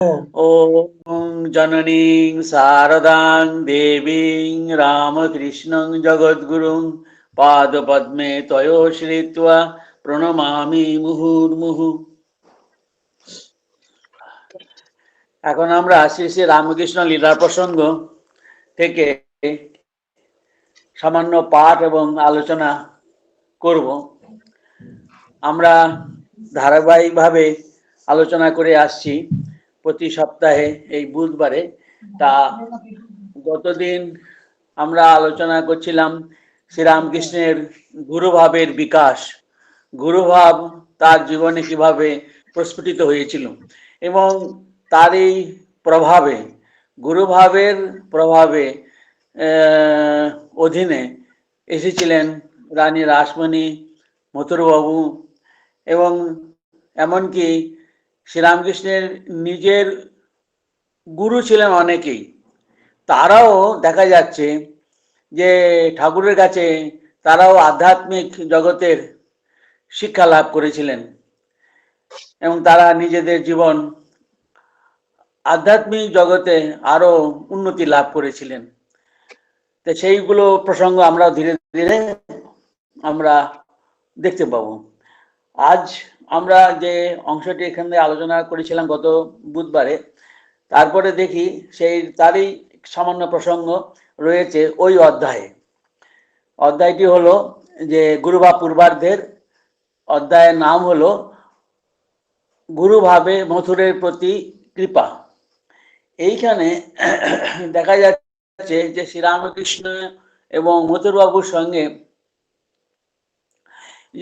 ॐ जननीं शारदां देवीं रामकृष्णं जगद्गुरुं पादपद्मे तयो श्रीत्वा প্রণমামি মুহুর্মুহু। এখন আমরা শ্রী শ্রী রামকৃষ্ণ লীলা প্রসঙ্গ থেকে সামান্য পাঠ এবং আলোচনা করব। আমরা ধারাবাহিকভাবে আলোচনা করে আসছি প্রতি সপ্তাহে এই বুধবারে। তা গতদিন আমরা আলোচনা করছিলাম শ্রীরামকৃষ্ণের গুরুভাবের বিকাশ, গুরুভাব তার জীবনে কিভাবে প্রস্ফুটিত হয়েছিল এবং তার এই প্রভাবে, গুরুভাবের প্রভাবে অধীনে এসেছিলেন রানী রাসমণি, মথুরবাবু এবং এমনকি শ্রীরামকৃষ্ণের নিজের গুরু ছিলেন অনেকেই। তারাও দেখা যাচ্ছে যে ঠাকুরের কাছে তারাও আধ্যাত্মিক জগতের শিক্ষা লাভ করেছিলেন এবং তারা নিজেদের জীবন আধ্যাত্মিক জগতে আরো উন্নতি লাভ করেছিলেন। তো সেইগুলো প্রসঙ্গ আমরা ধীরে ধীরে আমরা দেখতে পাবো। আজ আমরা যে অংশটি এখানে আলোচনা করেছিলাম গত বুধবারে, তারপরে দেখি তারই সামান্য প্রসঙ্গ রয়েছে ওই অধ্যায়ে। অধ্যায়টি হলো যে গুরুভাব পূর্বার্ধের অধ্যায়ের নাম হলো গুরুভাবে মথুরের প্রতি কৃপা। এইখানে দেখা যাচ্ছে যে শ্রীরামকৃষ্ণ এবং মথুরবাবুর সঙ্গে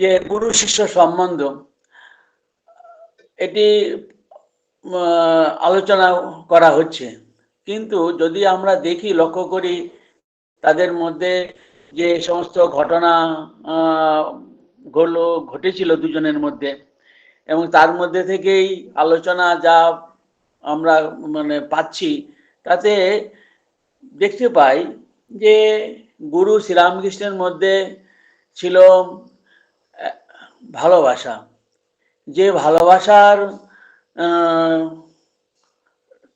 যে গুরু শিষ্য সম্বন্ধ, এটি আলোচনা করা হচ্ছে। কিন্তু যদি আমরা দেখি, লক্ষ্য করি তাদের মধ্যে যে সমস্ত ঘটনা ঘটেছিল দুজনের মধ্যে, এবং তার মধ্যে থেকেই আলোচনা যা আমরা পাচ্ছি, তাতে দেখতে পাই যে গুরু শ্রীরামকৃষ্ণের মধ্যে ছিল ভালোবাসা। যে ভালোবাসার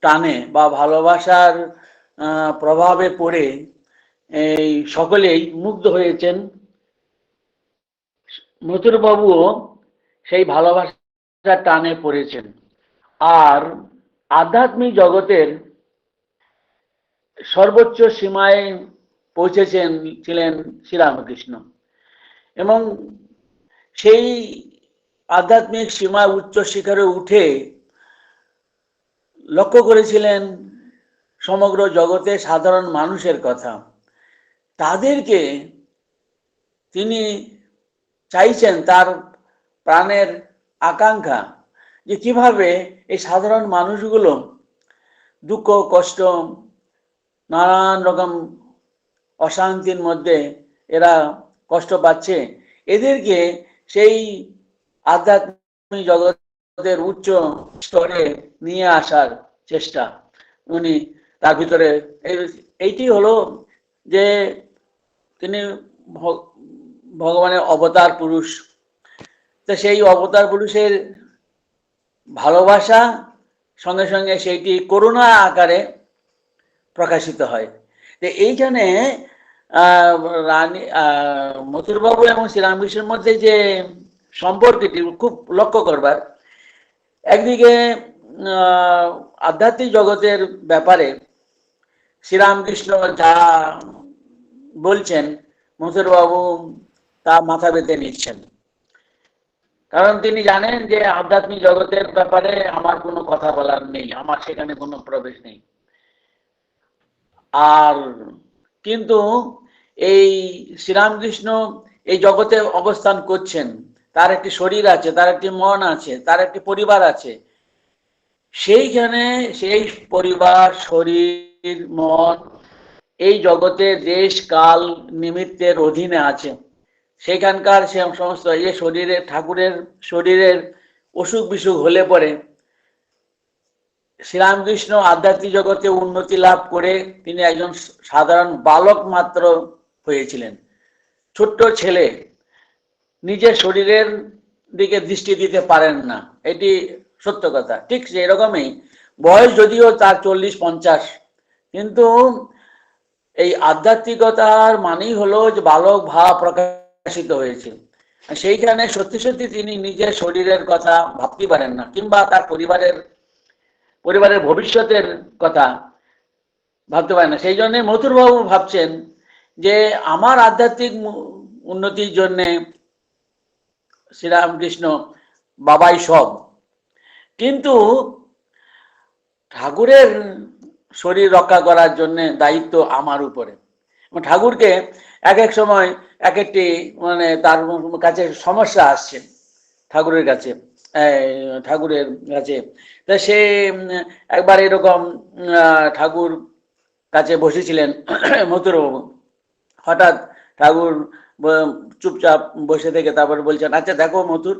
টানে বা ভালোবাসার প্রভাবে পড়ে এই সকলেই মুগ্ধ হয়েছেন। মথুরবাবুও সেই ভালোবাসার টানে পড়েছেন। আর আধ্যাত্মিক জগতের সর্বোচ্চ সীমায় ছিলেন শ্রীরামকৃষ্ণ এবং সেই আধ্যাত্মিক সীমায় উচ্চ শিখরে উঠে লক্ষ্য করেছিলেন সমগ্র জগতে সাধারণ মানুষের কথা। তাদেরকে তিনি চাইছেন, তার প্রাণের আকাঙ্ক্ষা, যে কিভাবে এই সাধারণ মানুষগুলো দুঃখ কষ্ট নানান রকম অশান্তির মধ্যে এরা কষ্ট পাচ্ছে, এদেরকে সেই আধ্যাত্মিক জগতের উচ্চ স্তরে নিয়ে আসার চেষ্টা উনি তার ভিতরে। এইটি হলো যে তিনি ভগবানের অবতার পুরুষ। তো সেই অবতার পুরুষের ভালোবাসা সঙ্গে সঙ্গে সেইটি করুণা আকারে প্রকাশিত হয়। তো এইখানে রানী মথুরবাবু এবং শ্রীরামকৃষ্ণের মধ্যে যে সম্পর্কটি খুব লক্ষ্য করবার। একদিকে আধ্যাত্মিক জগতের ব্যাপারে শ্রীরামকৃষ্ণ যা বলছেন, মথুরবাবু তা মাথা পেতে নিচ্ছেন, কারণ তিনি জানেন যে আধ্যাত্মিক জগতের ব্যাপারে আমার কোনো কথা বলার নেই, আমার সেখানে কোনো প্রবেশ নেই। আর কিন্তু এই শ্রীরামকৃষ্ণ এই জগতে অবস্থান করছেন, তার একটি শরীর আছে, তার একটি মন আছে, তার একটি পরিবার আছে। সেইখানে সেই পরিবার, শরীর, মন এই জগতে দেশ কাল নিমিত্তের অধীনে আছে। সেখানকার সে সমস্ত এই শরীরে, ঠাকুরের শরীরের অসুখ বিসুখ হলে পরে শ্রীরামকৃষ্ণ আধ্যাত্মিক জগতে উন্নতি লাভ করে তিনি একজন সাধারণ বালক মাত্র হয়েছিলেন। ছোট্ট ছেলে, নিজের শরীরের দিকে দৃষ্টি দিতে পারেন না, এটি সত্য কথা। ঠিক সেই রকমই বয়স যদিও তার 40-50, কিন্তু এই আধ্যাত্মিকতার মানেই হলো যে বালক ভাব প্রকাশিত হয়েছে। সেইখানে সত্যি সত্যি তিনি নিজের শরীরের কথা ভাবতে পারেন না, কিংবা তার পরিবারের ভবিষ্যতের কথা ভাবতে পারেন না। সেই জন্য মথুরবাবু ভাবছেন যে আমার আধ্যাত্মিক উন্নতির জন্য শ্রীরামকৃষ্ণ বাবাই সব, কিন্তু ঠাকুরের শরীর রক্ষা করার জন্য দায়িত্ব আমার উপরে। ঠাকুরকে এক এক সময় এক একটি মানে তার কাছে সমস্যা আসছে ঠাকুরের কাছে, তা সে একবার এরকম ঠাকুর কাছে বসেছিলেন মথুরবাবু। হঠাৎ ঠাকুর চুপচাপ বসে থেকে তারপর বলছেন, আচ্ছা দেখো মথুর,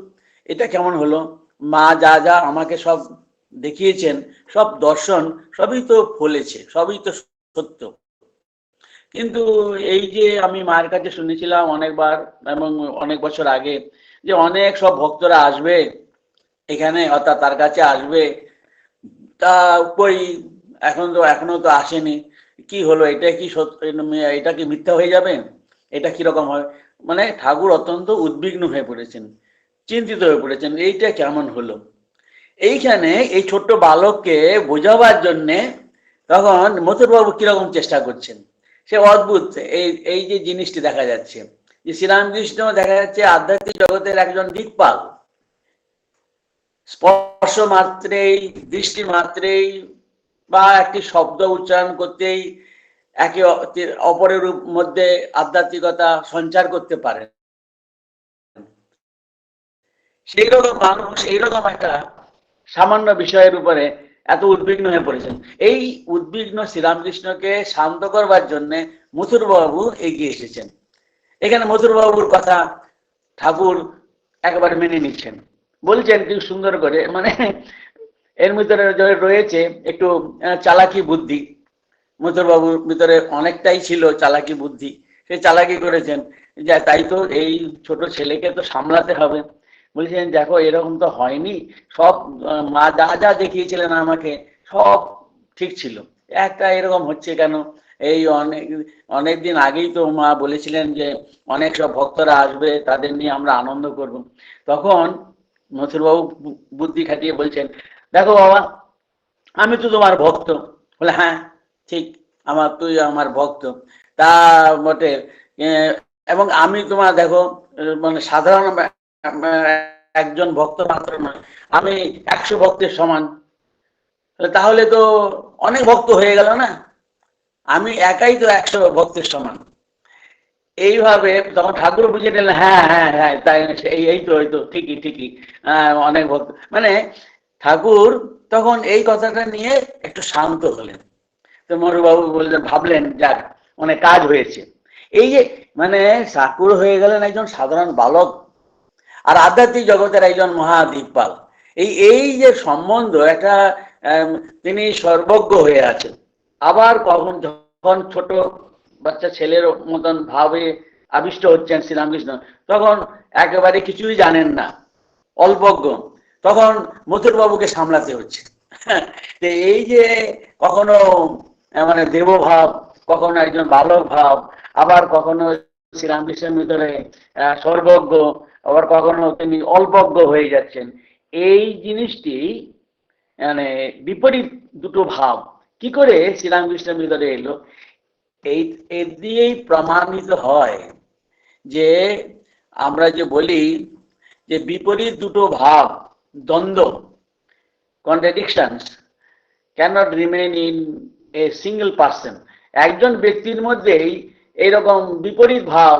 এটা কেমন হলো? মা যা যা আমাকে সব দেখিয়েছেন, সব দর্শন সবই তো ফলেছে, সবই তো সত্য, কিন্তু এই যে আমি মায়ের কাছে শুনেছিলাম অনেকবার এবং অনেক বছর আগে যে অনেক সব ভক্তরা আসবে এখানে, অর্থাৎ তার কাছে আসবে, তা কই এখনো তো আসেনি, কি হলো? এটা কি সত্য? এটা কি মিথ্যা হয়ে যাবে? এটা কিরকম হয়? মানে ঠাকুর অত্যন্ত উদ্বিগ্ন হয়ে পড়েছেন, চিন্তিত হয়ে পড়েছেন, এইটা কেমন হলো। এইখানে এই ছোট্ট বালককে বোঝাবার জন্যে তখন মথুরবাবু কিরকম চেষ্টা করছেন, সে অদ্ভুত। এই যে জিনিসটি দেখা যাচ্ছে যে শ্রীরামকৃষ্ণ দেখা যাচ্ছে আধ্যাত্মিক জগতের একজন দিকপাল। স্পর্শ মাত্রেই, দৃষ্টি মাত্রেই বা একটি শব্দ উচ্চারণ করতেই একে অপরের মধ্যে আধ্যাত্মিকতা সঞ্চার করতে পারেন। সেই রকম মানুষ এইরকম একটা সামান্য বিষয়ের উপরে এত উদ্বিগ্ন হয়ে পড়েছেন। এই উদ্বিগ্ন শ্রীরামকৃষ্ণকে শান্ত করবার জন্য মথুরবাবু এগিয়ে এসেছেন। এখানে মথুরবাবুর কথা ঠাকুর একেবারে মেনে নিচ্ছেন, বলছেন খুব সুন্দর করে, মানে এর ভিতরে রয়েছে একটু চালাকি বুদ্ধি। মথুরবাবুর ভিতরে অনেকটাই ছিল চালাকি বুদ্ধি, সে চালাকি করেছেন। যে তাই তো এই ছোট ছেলেকে তো সামলাতে হবে। বলছেন দেখো এরকম তো হয়নি, সব মা যা যা দেখিয়েছিলেন আমাকে সব ঠিক ছিল, একটা এরকম হচ্ছে কেন? এই অনেক দিন আগেই তো মা বলেছিলেন যে অনেক সব ভক্তরা আসবে, তাদের নিয়ে আমরা আনন্দ করব। তখন মথুরবাবু বুদ্ধি খাটিয়ে বলছেন, দেখো বাবা, আমি তো তোমার ভক্ত। বলে হ্যাঁ ঠিক, তুই আমার ভক্ত, তা বটে, এবং আমি তোমার দেখো মানে সাধারণ একজন ভক্ত মাত্র নয়, আমি 100 ভক্তের সমান। তাহলে তো অনেক ভক্ত হয়ে গেল না? আমি একাই তো 100 ভক্তের সমান। এইভাবে তখন ঠাকুর বুঝে নিলেন, হ্যাঁ হ্যাঁ হ্যাঁ তাই, এই তো ঠিকই ঠিকই, অনেক ভক্ত, মানে ঠাকুর তখন এই কথাটা নিয়ে একটু শান্ত হলেন। তো মরুবাবু বললেন, ভাবলেন যাক অনেক কাজ হয়েছে। এই যে মানে ঠাকুর হয়ে গেলেন একজন সাধারণ বালক, আর আধ্যাত্মিক জগতের একজন মহাদিকপাল। এই যে সম্বন্ধ একটা, তিনি সর্বজ্ঞ হয়ে আছেন, আবার যখন ছোট বাচ্চা ছেলের মতন ভাবে আবিষ্ট হচ্ছেন শ্রীরামকৃষ্ণ, তখন একেবারে কিছুই জানেন না, অল্পজ্ঞ, তখন মথুরবাবুকে সামলাতে হচ্ছে। তো এই যে কখনো মানে দেবভাব, কখনো একজন বালক ভাব, আবার কখনো শ্রীরামকৃষ্ণের ভিতরে সর্বজ্ঞ, আবার কখনো তিনি অল্পজ্ঞ হয়ে যাচ্ছেন। এই জিনিসটি মানে বিপরীত দুটো ভাব কি করে শ্রীরামকৃষ্ণের ভিতরে এলো, এর দিয়েই প্রমাণিত হয় যে আমরা যে বলি যে বিপরীত দুটো ভাব, দ্বন্দ্ব, contradictions cannot remain in a single person. একজন ব্যক্তির মধ্যেই এইরকম বিপরীত ভাব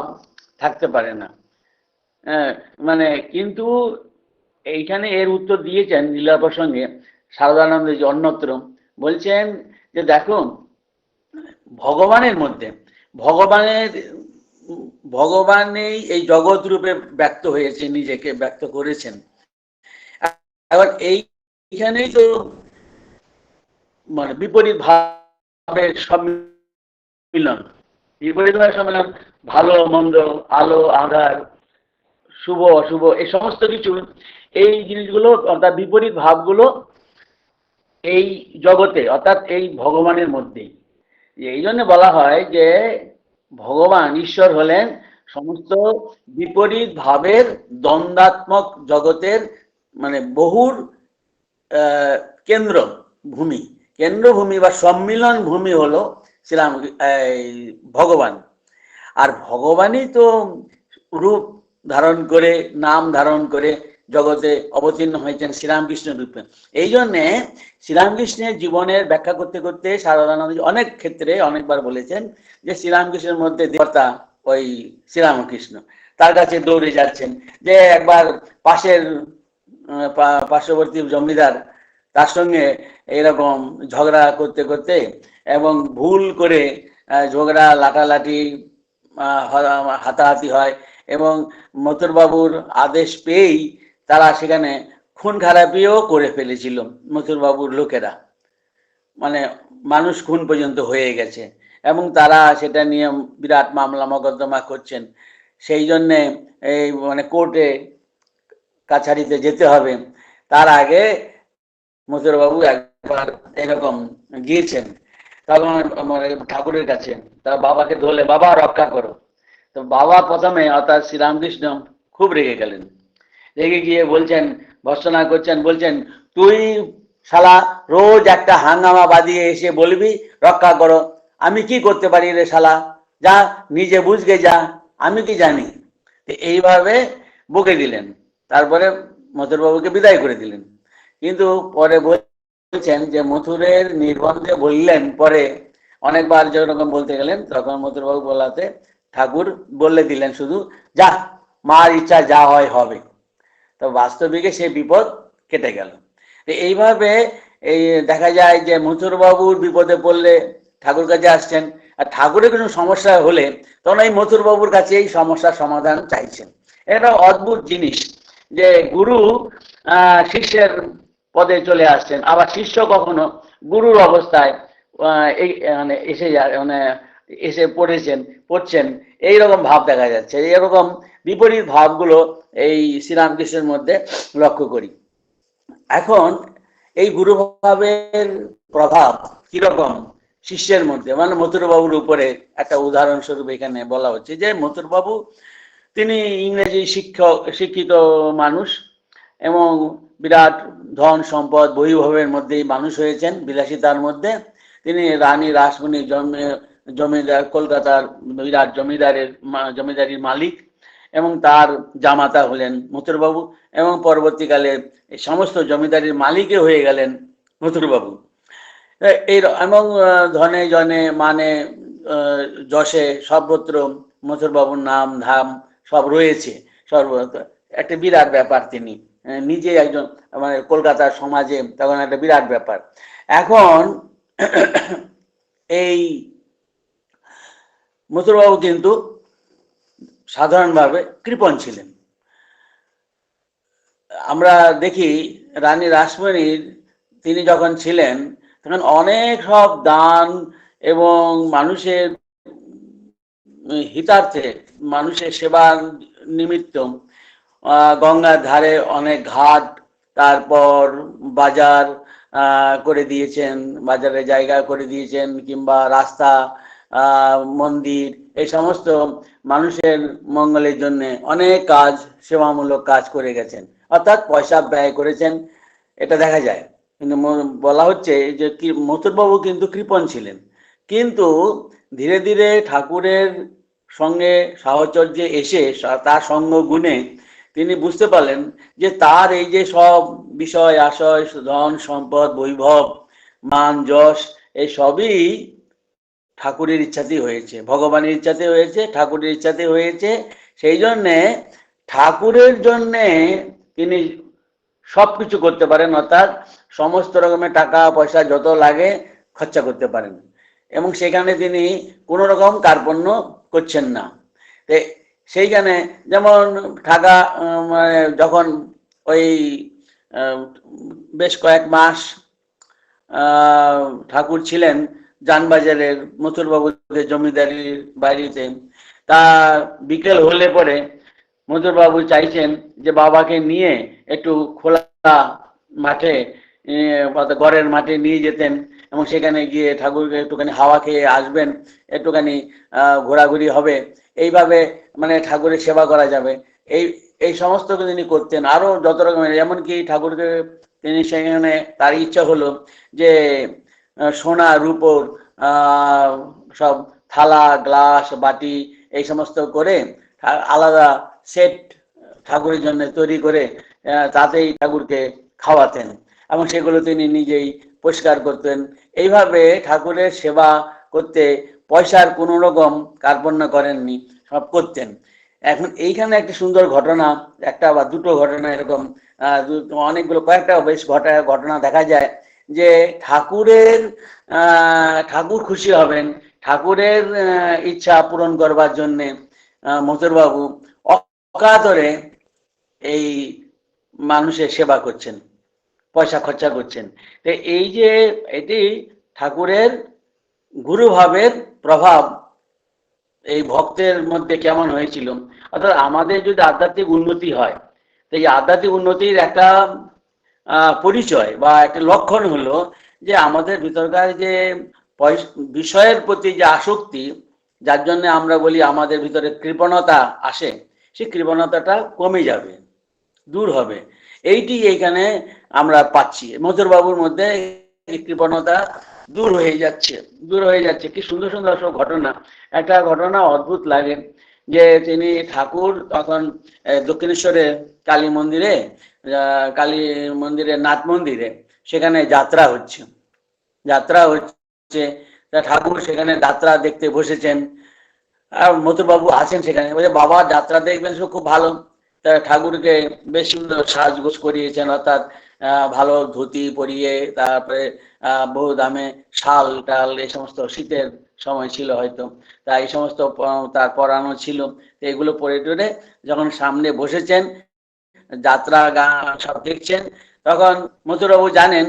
থাকতে পারে না। মানে কিন্তু এইখানে এর উত্তর দিয়েছেন লীলা প্রসঙ্গে সারদানন্দ যে অন্যত্র, বলছেন যে দেখো ভগবানের মধ্যে, ভগবানেই এই জগৎ রূপে ব্যক্ত হয়েছে, নিজেকে ব্যক্ত করেছেন। এবার এইখানেই তো মানে বিপরীত ভাবের সম্মিলন, বিপরীত ভাবের সম্মিলন, ভালো মন্দ, আলো আঁধার, শুভ অশুভ, এই সমস্ত কিছু, এই জিনিসগুলো অর্থাৎ বিপরীত ভাবগুলো এই জগতে অর্থাৎ এই ভগবানের মধ্যেই। এই জন্য বলা হয় যে ভগবান ঈশ্বর হলেন সমস্ত বিপরীত ভাবের দ্বন্দ্বাত্মক জগতের মানে বহুর কেন্দ্র ভূমি, কেন্দ্রভূমি বা সম্মিলন ভূমি হলো শ্রীরাম ভগবান। আর ভগবানই তো রূপ ধারণ করে, নাম ধারণ করে জগতে অবতীর্ণ হয়েছেন শ্রীরামকৃষ্ণ রূপে। এই জন্যে শ্রীরামকৃষ্ণের জীবনের ব্যাখ্যা করতে করতে সারদানন্দ অনেক ক্ষেত্রে অনেকবার বলেছেন যে শ্রীরামকৃষ্ণের মধ্যে দেবতা ওই শ্রীরামকৃষ্ণ। তার কাছে দৌড়ে যাচ্ছেন, যে একবার পাশের পার্শ্ববর্তী জমিদার তার সঙ্গে এরকম ঝগড়া করতে করতে এবং ভুল করে ঝগড়া লাঠালাঠি হাতাহাতি হয় এবং মথুরবাবুর আদেশ পেয়েই তারা সেখানে খুন খারাপিও করে ফেলেছিল মথুরবাবুর লোকেরা, মানে মানুষ খুন পর্যন্ত হয়ে গেছে এবং তারা সেটা নিয়ে বিরাট মামলা মোকদ্দমা করছেন। সেই জন্যে এই মানে কোর্টে কাছারিতে যেতে হবে। তার আগে মথুরবাবু একবার এরকম গিয়েছেন, তখন মানে ঠাকুরের কাছে তার বাবাকে ধরলে, বাবা রক্ষা করো। তো বাবা প্রথমে অর্থাৎ শ্রীরামকৃষ্ণ খুব রেগে গেলেন, রেগে গিয়ে বলছেন, ভর্ৎসনা করছেন, বলছেন তুই শালা রোজ একটা হাঙ্গামা বাঁধিয়ে এসে বলবি রক্ষা করো, আমি কি করতে পারি রে শালা, যা নিজে বুঝগে যা, আমি কি জানি। এইভাবে বকে দিলেন, তারপরে মথুরবাবুকে বিদায় করে দিলেন। কিন্তু পরে বলছেন যে মথুরের নির্বন্ধে বললেন, পরে অনেকবার যেরকম বলতে গেলেন তখন মথুরবাবু বলাতে ঠাকুর বললে দিলেন শুধু, যা মার ইচ্ছা যা হয় হবে। তো বাস্তবিকে সে বিপদ কেটে গেল। এইভাবে এই দেখা যায় যে মথুরবাবুর বিপদে পড়লে ঠাকুর কাছে আসছেন, আর ঠাকুরের কোনো সমস্যা হলে তখন এই মথুরবাবুর কাছে এই সমস্যার সমাধান চাইছেন। এটা অদ্ভুত জিনিস যে গুরু শিষ্যের পদে চলে আসছেন, আবার শিষ্য কখনো গুরুর অবস্থায় এই মানে এসে পড়ছেন, এইরকম ভাব দেখা যাচ্ছে। এরকম বিপরীত ভাবগুলো এই শ্রীরামকৃষ্ণের মধ্যে লক্ষ্য করি। এখন এই গুরুভাবের প্রভাব কিরকম শিষ্যের মধ্যে, মানে মথুরবাবুর উপরে একটা উদাহরণস্বরূপ এখানে বলা হচ্ছে যে মথুরবাবু তিনি ইংরেজি শিক্ষিত মানুষ এবং বিরাট ধন সম্পদ বৈভবের মধ্যেই মানুষ হয়েছেন, বিলাসিতার মধ্যে। তিনি রানী রাসমণির জমিদার, কলকাতার বিরাট জমিদারির মালিক এবং তার জামাতা হলেন মথুরবাবু এবং পরবর্তীকালে সমস্ত জমিদারির মালিকই হয়ে গেলেন মথুরবাবু। এই এবং ধনে জনে মানে যশে সর্বত্র মথুরবাবুর নাম ধাম সব রয়েছে, একটা বিরাট ব্যাপার। তিনি নিজে একজন মানে কলকাতার সমাজে তখন একটা বিরাট ব্যাপার। এখন এই মথুরবাবু কিন্তু সাধারণভাবে কৃপণ ছিলেন। আমরা দেখি রানী রাসমণির তিনি যখন ছিলেন তখন অনেক সব দান এবং মানুষের হিতার্থে, মানুষের সেবার নিমিত্ত গঙ্গার ধারে অনেক ঘাট, তারপর বাজার করে দিয়েছেন, বাজারের জায়গা করে দিয়েছেন, কিংবা রাস্তা, মন্দির, এই সমস্ত মানুষের মঙ্গলের জন্য অনেক কাজ, সেবামূলক কাজ করে গেছেন, অর্থাৎ পয়সা ব্যয় করেছেন, এটা দেখা যায়। কিন্তু বলা হচ্ছে যে মথুরবাবু কিন্তু কৃপণ ছিলেন, কিন্তু ধীরে ধীরে ঠাকুরের সঙ্গে সাহচর্যে এসে তার সঙ্গ গুণে তিনি বুঝতে পারলেন যে তার এই যে সব বিষয় আশয়, ধন সম্পদ, বৈভব, মান যশ, এই সবই ঠাকুরের ইচ্ছাতেই হয়েছে, ভগবানের ইচ্ছাতে হয়েছে, ঠাকুরের ইচ্ছাতে হয়েছে। সেই জন্যে ঠাকুরের জন্যে তিনি সবকিছু করতে পারেন, অর্থাৎ সমস্ত রকমের টাকা পয়সা যত লাগে খরচা করতে পারেন এবং সেখানে তিনি কোনো রকম কার্পণ্য করছেন না। সেইখানে যেমন ঢাকা মানে যখন ওই বেশ কয়েক মাস ঠাকুর ছিলেন জানবাজারের মথুরবাবুদের জমিদারির বাড়িতে, তা বিকেল হলে পরে মথুরবাবু চাইছেন যে বাবাকে নিয়ে একটু খোলা মাঠে ঘরের মাঠে নিয়ে যেতেন এবং সেখানে গিয়ে ঠাকুরকে একটুখানি হাওয়া খেয়ে আসবেন, একটুখানি ঘোরাঘুরি হবে, এইভাবে মানে ঠাকুরের সেবা করা যাবে, এই এই সমস্ত তিনি করতেন। আরো যত রকমের, এমনকি ঠাকুরকে তিনি সেখানে তার ইচ্ছা হলো যে সোনা রূপোর সব থালা গ্লাস বাটি এই সমস্ত করে আলাদা সেট ঠাকুরের জন্য তৈরি করে তাতেই ঠাকুরকে খাওয়াতেন এবং সেগুলো তিনি নিজেই পরিষ্কার করতেন। এইভাবে ঠাকুরের সেবা করতে পয়সার কোনো রকম কার্পণ্য করেননি, সব করতেন। এখন এইখানে একটি সুন্দর ঘটনা, একটা বা দুটো ঘটনা এরকম অনেকগুলো কয়েকটা বেশ ঘটনা দেখা যায় যে ঠাকুর খুশি হবেন, ঠাকুরের ইচ্ছা পূরণ করবার জন্যে মথুরবাবু অকাতরে এই মানুষের সেবা করছেন, পয়সা খরচা করছেন। তো এই যে এটি ঠাকুরের গুরুভাবের প্রভাব এই ভক্তের মধ্যে কেমন হয়েছিল। অর্থাৎ আমাদের যদি আধ্যাত্মিক উন্নতি হয়, তো এই আধ্যাত্মিক উন্নতির একটা পরিচয় বা একটা লক্ষণ হলো যে আমাদের ভিতরকার যে বিষয়ের প্রতি যে আসক্তি, যার জন্য আমরা বলি আমাদের ভিতরে কৃপণতা আসে, সেই কৃপণতাটা কমে যাবে, দূর হবে। এইটি এইখানে আমরা পাচ্ছি মথুরবাবুর মধ্যে, কৃপণতা দূর হয়ে যাচ্ছে। কি সুন্দর সুন্দর সব ঘটনা। একটা ঘটনা অদ্ভুত লাগে যে তিনি ঠাকুর তখন দক্ষিণেশ্বরে কালী মন্দিরে নাথ মন্দিরে সেখানে যাত্রা হচ্ছে, তা ঠাকুর সেখানে যাত্রা দেখতে বসেছেন আর মথুরবাবু আছেন সেখানে। বলে বাবা যাত্রা দেখবেন, সব খুব ভালো। তা ঠাকুরকে বেশ সুন্দর সাজগোজ করিয়েছেন, অর্থাৎ ভালো ধুতি পরিয়ে, তারপরে বহু দামে শাল টাল এই সমস্ত, শীতের সময় ছিল হয়তো, তা এই সমস্ত তার পরানো ছিল। এগুলো পরে টরে যখন সামনে বসেছেন, যাত্রা গান সব দেখছেন, তখন মথুরবাবু জানেন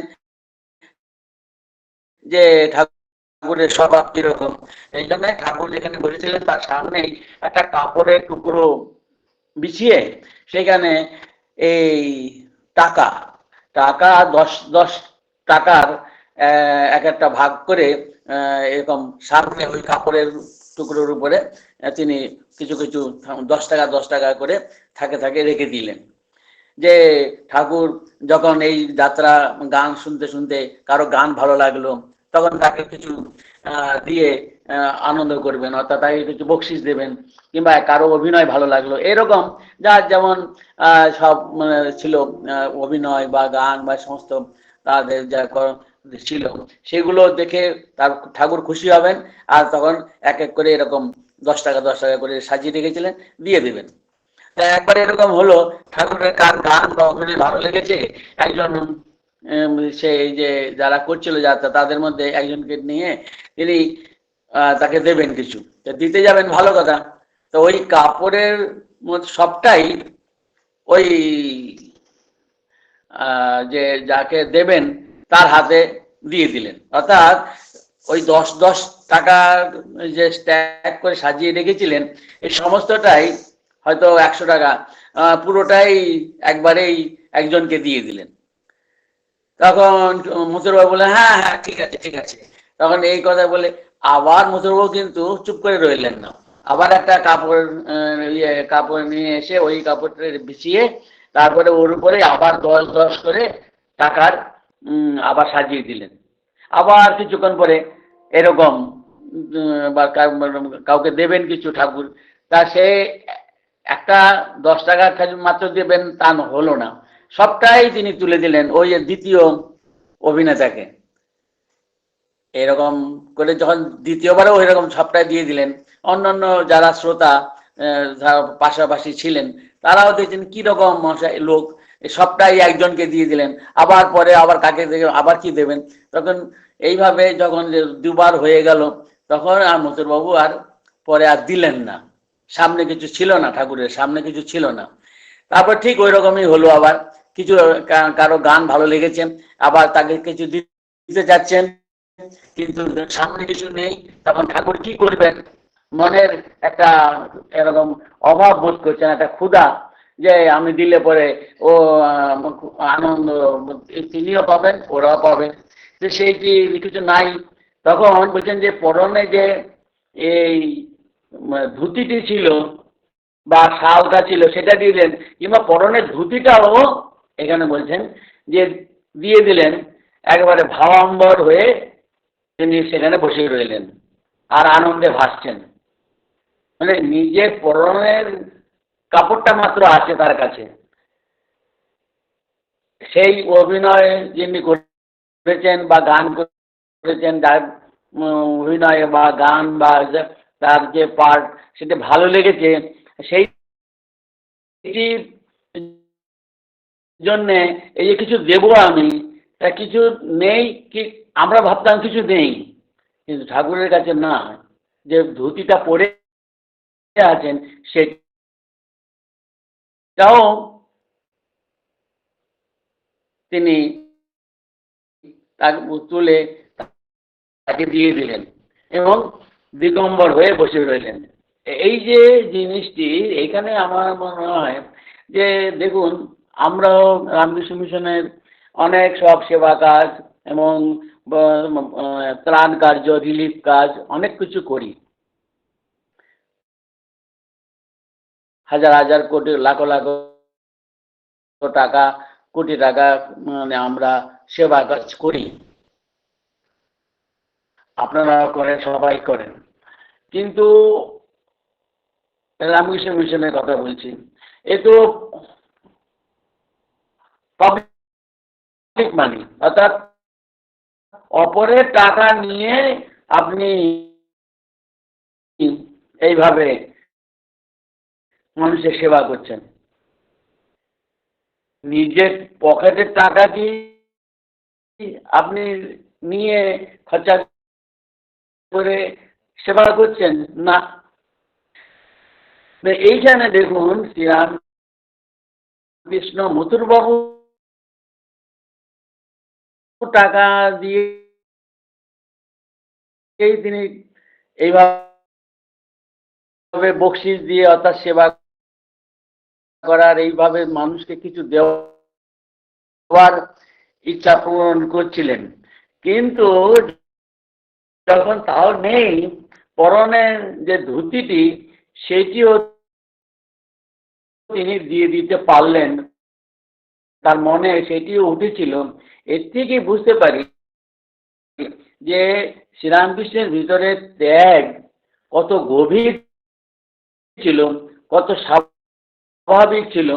যে ঠাকুরের স্বভাব কিরকম। এই জন্য ঠাকুর যেখানে বসেছিলেন তার সামনেই একটা কাপড়ের টুকরো বিছিয়ে সেখানে এই টাকা টাকা 10 টাকার এক একটা ভাগ করে এরকম সামনে ওই কাপড়ের টুকরোর উপরে তিনি কিছু কিছু 10 টাকা করে থাকে রেখে দিলেন। যে ঠাকুর যখন এই যাত্রা গান শুনতে শুনতে কারো গান ভালো লাগলো, তখন তাকে কিছু দিয়ে আনন্দ করবেন, অর্থাৎ তাকে কিছু বকশিস দেবেন, কিংবা কারো অভিনয় ভালো লাগলো, এরকম যার যেমন সব ছিল অভিনয় বা গান বা সমস্ত তাদের যা ছিল সেগুলো দেখে তার ঠাকুর খুশি হবেন, আর তখন এক এক করে এরকম 10 টাকা করে সাজিয়ে রেখেছিলেন, দিয়ে দেবেন। তা একবার এরকম হলো, ঠাকুরের কার গান বা অভিনয় ভালো লেগেছে, একজন সেই যে যারা করছিল যাত্রা তাদের মধ্যে একজনকে নিয়ে তিনি তাকে দেবেন কিছু, দিতে যাবেন ভালো কথা। তো ওই কাপড়ের মধ্যে সবটাই ওই যে যাকে দেবেন তার হাতে দিয়ে দিলেন। অর্থাৎ ওই 10 টাকা যে স্ট্যাক করে সাজিয়ে রেখেছিলেন, এই সমস্তটাই হয়তো 100 টাকা পুরোটাই একবারেই একজনকে দিয়ে দিলেন। তখন মথুরবাবু বলে হ্যাঁ হ্যাঁ ঠিক আছে। তখন এই কথা বলে আবার মথুরবাবু কিন্তু চুপ করে রইলেন না, আবার একটা কাপড় নিয়ে এসে ওই কাপড়টা বিছিয়ে তারপরে ওর উপরে আবার 10 করে টাকার আবার সাজিয়ে দিলেন। আবার কিছুক্ষণ পরে এরকম বা কাউকে দেবেন কিছু ঠাকুর, তা সে একটা 10 টাকা মাত্র দেবেন তা হলো না, সবটাই তিনি তুলে দিলেন ওই দ্বিতীয় অভিনেতাকে। এরকম করে যখন দ্বিতীয়বারও ওই রকম সবটাই দিয়ে দিলেন, অন্যান্য যারা শ্রোতা পাশাপাশি ছিলেন তারাও দেখছেন কিরকম মশাই লোক, সবটাই একজনকে দিয়ে দিলেন, আবার পরে আবার কাকে আবার কি দেবেন। তখন এইভাবে যখন দুবার হয়ে গেল, তখন আর মথুরবাবু আর পরে আর দিলেন না, সামনে কিছু ছিল না, ঠাকুরের সামনে কিছু ছিল না। তারপর ঠিক ওই রকমই হলো, আবার কিছু কারো গান ভালো লেগেছে, আবার তাকে কিছু দিতে যাচ্ছেন, কিন্তু সামনে কিছু নেই। তখন ঠাকুর কি করবেন, মনের একটা এরকম অভাব বোধ করছেন, একটা ক্ষুধা, যে আমি দিলে পরে ও আনন্দ তিনিও পাবেন, ওরাও পাবেন। যে সেইটি কিছু নাই। তখন বলছেন যে পরনে যে এই ধুতিটি ছিল বা শালটা ছিল সেটা দিলেন, কিংবা পরনের ধুতিটাও এখানে বলছেন যে দিয়ে দিলেন। একেবারে ভাবাম্বর হয়ে তিনি সেখানে বসে রইলেন আর আনন্দে ভাসছেন। মানে নিজের পরনের কাপড়টা মাত্র আছে তার কাছে। সেই অভিনয় যিনি করেছেন বা গান করেছেন, যার অভিনয় বা গান বা তার যে পার্ট সেটা ভালো লেগেছে, সেইটির জন্যে এই যে কিছু দেবো আমি, তা কিছু নেই কি? আমরা ভাবতাম কিছু নেই, কিন্তু ঠাকুরের কাছে না, যে ধুতিটা পরে আছেন সেটাও তিনি তাকে তুলে তাকে দিয়ে দিলেন এবং দিগম্বর হয়ে বসে রইলেন। এই যে জিনিসটি এইখানে আমার মনে হয় যে দেখুন, আমরাও রামকৃষ্ণ মিশনের অনেক সব সেবা কাজ এবং ত্রাণ কার্য, রিলিফ কাজ অনেক কিছু করি। হাজার হাজার কোটি, লাখ লাখ টাকা, কোটি টাকা মানে আমরা সেবা কাজ করি। আপনারা করেন, সবাই করেন। কিন্তু রামকৃষ্ণ মিশনের কথা বলছি, এ তো পাবলিক মানি, অর্থাৎ অপরের টাকা নিয়ে আপনি এইভাবে মানুষের সেবা করছেন। নিজের পকেটের টাকা কি আপনি নিয়ে খরচা করে সেবা করছেন? না। এইখানে দেখুন শ্রীরাম কৃষ্ণ মথুরবাবু টাকা দিয়ে তিনি এইভাবে বকশিস দিয়ে, অর্থাৎ সেবা করার, এইভাবে মানুষকে কিছু দেওয়ার ইচ্ছা পূরণ করছিলেন। কিন্তু যখন তাও নেই, পরনের যে ধুতিটি সেটিও তিনি দিয়ে দিতে পারলেন, তার মনে সেটিও উঠেছিল। এর থেকে বুঝতে পারি যে শ্রীরামকৃষ্ণের ভিতরে ত্যাগ কত গভীর ছিল, কত স্বাভাবিক ছিল,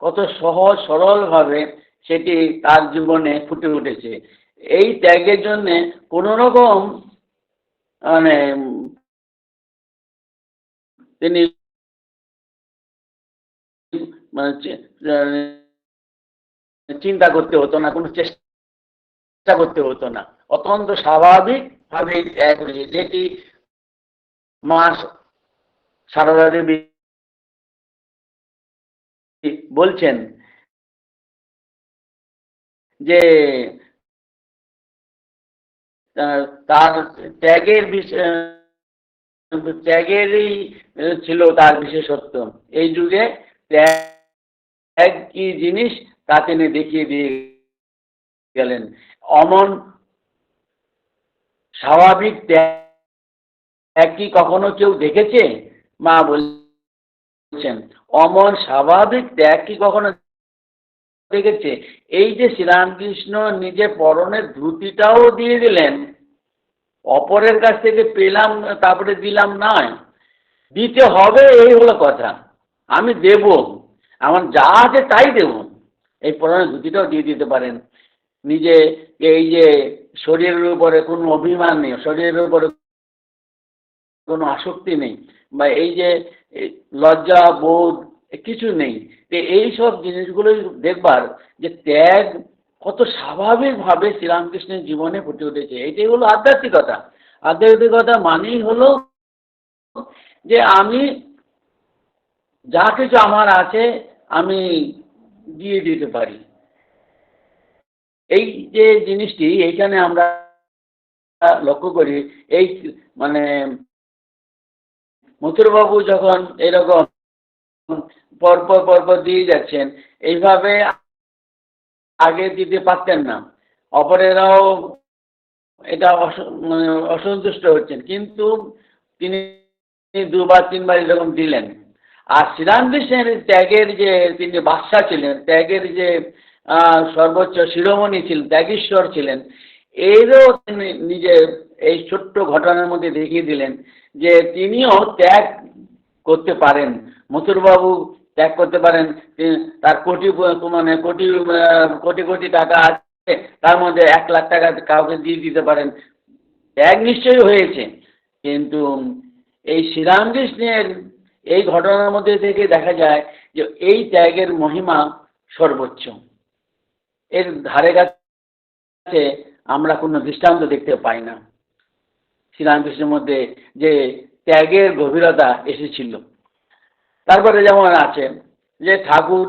কত সহজ সরল ভাবে সেটি তার জীবনে ফুটে উঠেছে। এই ত্যাগের জন্য কোন রকম মানে তিনি মানে চিন্তা করতে হতো না, কোনো চেষ্টা করতে হতো না, অত্যন্ত স্বাভাবিক ভাবে ত্যাগ হয়েছে। যেটি মা সারদা দেবী বলছেন যে তার ত্যাগের বিষয়, ত্যাগেরই ছিল তার বিশেষত্ব। এই যুগে ত্যাগ কি জিনিস তা তিনি দেখিয়ে দিয়ে গেলেন। অমন স্বাভাবিক ত্যাগ কি কখনো কেউ দেখেছে? মা বলছেন, অমন স্বাভাবিক ত্যাগ কি কখনো দেখেছে? এই যে শ্রীরামকৃষ্ণ নিজে পরনের ধুতিটাও দিয়ে দিলেন, অপরের কাছ থেকে পেলাম তারপরে দিলাম নয়, দিতে হবে, এই হলো কথা। আমি দেব, আমার যা আছে তাই দেব। এই পরনের ধুতিটাও দিয়ে দিতে পারেন। নিজে এই যে শরীরের উপরে কোনো অভিমান নেই, শরীরের উপরে কোনো আসক্তি নেই, বা এই যে লজ্জা বোধ কিছু নেই। এই সব জিনিসগুলো দেখবার যে ত্যাগ কত স্বাভাবিকভাবে শ্রীরামকৃষ্ণের জীবনে ফুটে উঠেছে। এটাই হলো আধ্যাত্মিকতা। আধ্যাত্মিকতা মানেই হলো যে আমি যা কিছু আমার আছে আমি দিয়ে দিতে পারি। এই যে জিনিসটি এইখানে আমরা লক্ষ্য করি। এই মানে মথুরবাবু যখন এরকম পরপর পরপর দিয়ে যাচ্ছেন, এইভাবে আগে দিতে পারতেন না, অপরেরাও এটা অসন্তুষ্ট হচ্ছেন, কিন্তু তিনি দুবার তিনবার এরকম দিলেন। আর শ্রীরামকৃষ্ণের ত্যাগের যে তিনি বাদশা ছিলেন, ত্যাগের যে সর্বোচ্চ শিরোমণি ছিলেন, ত্যাগীশ্বর ছিলেন, এরও তিনি নিজে এই ছোট্ট ঘটনার মধ্যে দেখিয়ে দিলেন যে তিনিও ত্যাগ করতে পারেন। মথুরবাবু ত্যাগ করতে পারেন, তার কোটি কোটি কোটি কোটি টাকা আছে, তার মধ্যে 1,00,000 টাকা কাউকে দিয়ে দিতে পারেন, ত্যাগ নিশ্চয়ই হয়েছে। কিন্তু এই শ্রীরামকৃষ্ণের এই ঘটনার মধ্যে থেকে দেখা যায় যে এই ত্যাগের মহিমা সর্বোচ্চ। এর ধারে কাছে আমরা কোনো দৃষ্টান্ত দেখতে পাই না শ্রীরামকৃষ্ণের মধ্যে যে ত্যাগের গভীরতা এসেছিল। তারপরে যেমন আছে যে ঠাকুর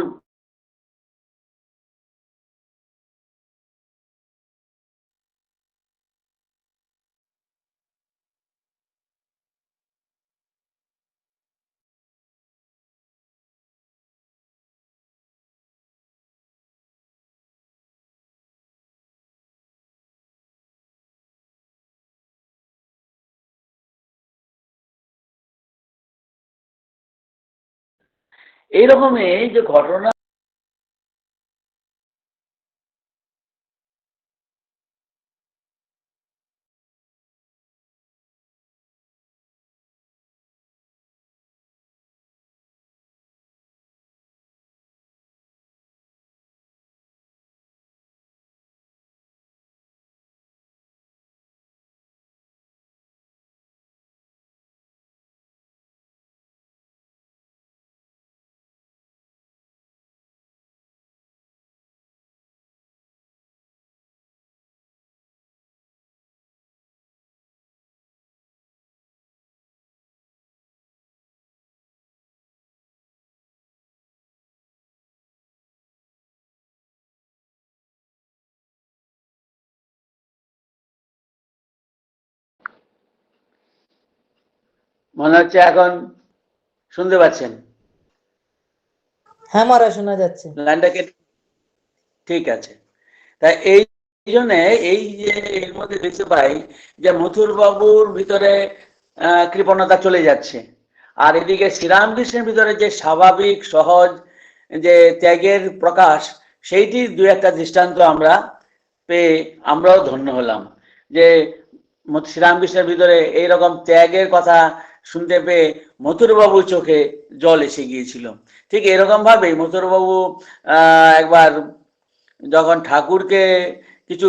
এইরকমই যে ঘটনা মনে হচ্ছে এখন শুনতে পাচ্ছেন? হ্যাঁ মহারাজ, শোনা যাচ্ছে। লাইনটাকে ঠিক আছে। তাই এই জন্যে এই যে এর মধ্যে দেখতে পাই যে মথুর বাবুর ভিতরে কৃপণতা চলে যাচ্ছে, আর এদিকে শ্রীরামকৃষ্ণের ভিতরে যে স্বাভাবিক সহজ যে ত্যাগের প্রকাশ, সেইটি দু একটা দৃষ্টান্ত আমরা পেয়ে আমরাও ধন্য হলাম যে শ্রীরামকৃষ্ণের ভিতরে এইরকম ত্যাগের কথা শুনতে পেয়ে মথুরবাবুর চোখে জল এসে গিয়েছিল। ঠিক এরকম ভাবেই মথুরবাবু একবার যখন ঠাকুরকে কিছু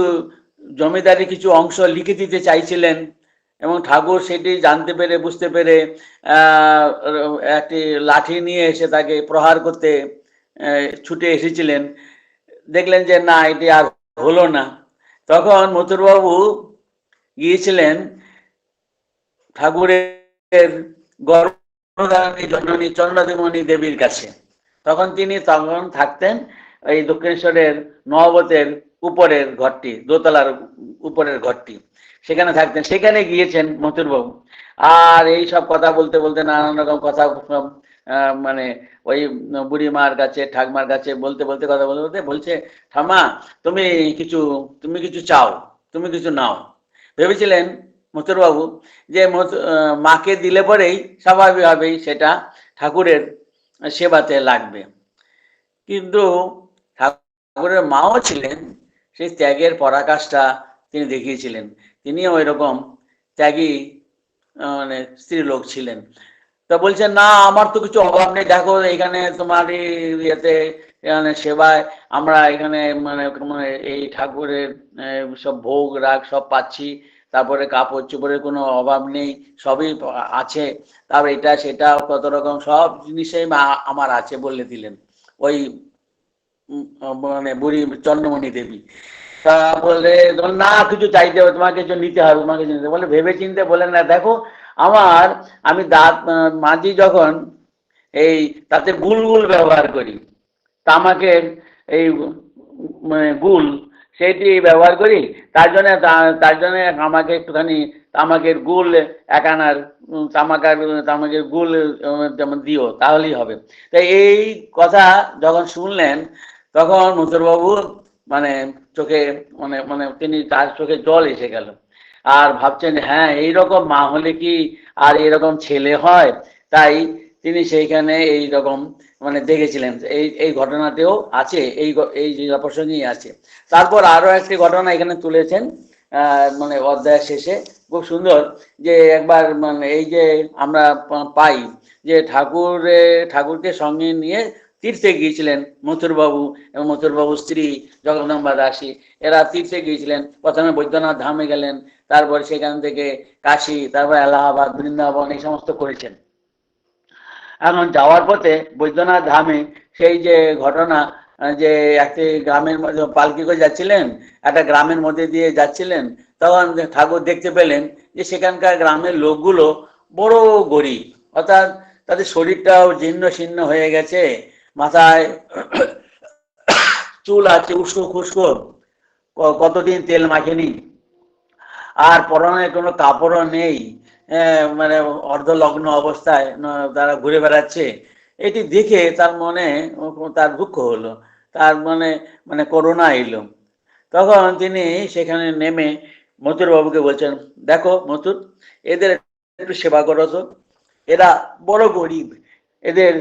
জমিদারি কিছু অংশ লিখে দিতে চাইছিলেন, এবং ঠাকুর সেটি জানতে পেরে বুঝতে পেরে একটি লাঠি নিয়ে এসে তাকে প্রহার করতে ছুটে এসেছিলেন, দেখলেন যে না এটি আর হলো না, তখন মথুরবাবু গিয়েছিলেন ঠাকুরের গর্ভধারিণী জননী চন্দ্রদেবমণি দেবীর কাছে। তখন থাকতেন এই দক্ষিণেশ্বরের নবতের উপরের ঘরটি, দোতলার উপরের ঘরটি, সেখানে থাকতেন। সেখানে গিয়েছেন মথুরবাবু, আর এই সব কথা বলতে বলতে নানান রকম কথা সব মানে ওই বুড়ি মার কাছে ঠাকমার কাছে বলতে বলতে কথা বলতে বলতে বলছে, ঠাম্মা তুমি কিছু চাও, তুমি কিছু নাও। ভেবেছিলেন মথুরবাবু যে মাকে দিলে পরেই স্বাভাবিকভাবেই সেটা ঠাকুরের সেবাতে লাগবে, কিন্তু ঠাকুরের মাও ছিলেন, সেই ত্যাগের পরাকাষ্ঠা তিনি দেখিয়েছিলেন। তিনিও ওই রকম ত্যাগী মানে স্ত্রী লোক ছিলেন। তা বলছেন না আমার তো কিছু অভাব নেই, দেখো এখানে তোমার ইয়েতে মানে সেবায় আমরা এখানে মানে এই ঠাকুরের সব ভোগ রাগ সব পাচ্ছি, তারপরে কাপড় চোপড়ের কোনো অভাব নেই, সবই আছে, তারপর এটা সেটা কত রকম সব জিনিসই আমার আছে বলে দিলেন ওই মানে বুড়ি চন্দ্রমণি দেবী। তা বলে না কিছু চাইতে হবে, তোমাকে কিছু নিতে হবে, তোমাকে কিছু নিতে, বলে ভেবে চিনতে বলেন না দেখো আমি দাঁত মাজি যখন এই তাতে গুল ব্যবহার করি, তামাকের এই মানে গুল, সেইটি ব্যবহার করি। তার জন্য আমাকে একটুখানি তামাকের গুল এক আনার তামাকের গুল যেমন দিও, তাহলেই হবে। তাই এই কথা যখন শুনলেন তখন মথুরবাবু মানে চোখে মানে মানে তিনি তার চোখে জল এসে গেল। আর ভাবছেন হ্যাঁ এইরকম মা হলে কি আর এরকম ছেলে হয়। তাই তিনি সেইখানে এই রকম মানে দেখেছিলেন। এই ঘটনাতেও আছে, এই প্রসঙ্গেই আছে। তারপর আরো একটি ঘটনা এখানে তুলেছেন মানে অধ্যায়ের শেষে, খুব সুন্দর। যে একবার মানে এই যে আমরা পাই যে ঠাকুরকে সঙ্গে নিয়ে তীর্থে গিয়েছিলেন মথুরবাবু এবং মথুরবাবুর স্ত্রী জগদম্বা দাসী। এরা তীর্থে গিয়েছিলেন। প্রথমে বৈদ্যনাথ ধামে গেলেন, তারপর সেখান থেকে কাশী, তারপর এলাহাবাদ, বৃন্দাবন এই সমস্ত করেছেন। এখন যাওয়ার পথে বৈদ্যনাথ ধামে সেই যে ঘটনা, যে একটি গ্রামের মধ্যে পালকি করে যাচ্ছিলেন, একটা গ্রামের মধ্যে দিয়ে যাচ্ছিলেন, তখন ঠাকুর দেখতে পেলেন যে সেখানকার গ্রামের লোকগুলো বড় গরিব, অর্থাৎ তাদের শরীরটাও জীর্ণ শীর্ণ হয়ে গেছে, মাথায় চুল আছে উস্কো খুস্কো, কতদিন তেল মাখেনি, আর পরনে কোনো কাপড়ও নেই, মানে অর্ধলগ্ন অবস্থায় তারা ঘুরে বেড়াচ্ছে। এটি দেখে তার মনে তার দুঃখ হলো, তার মনে মানে করুণা এলো। তখন তিনি সেখানে নেমে মথুরবাবুকে বলছেন, দেখো মথুর, এদের একটু সেবা করো তো, এরা বড় গরিব, এদের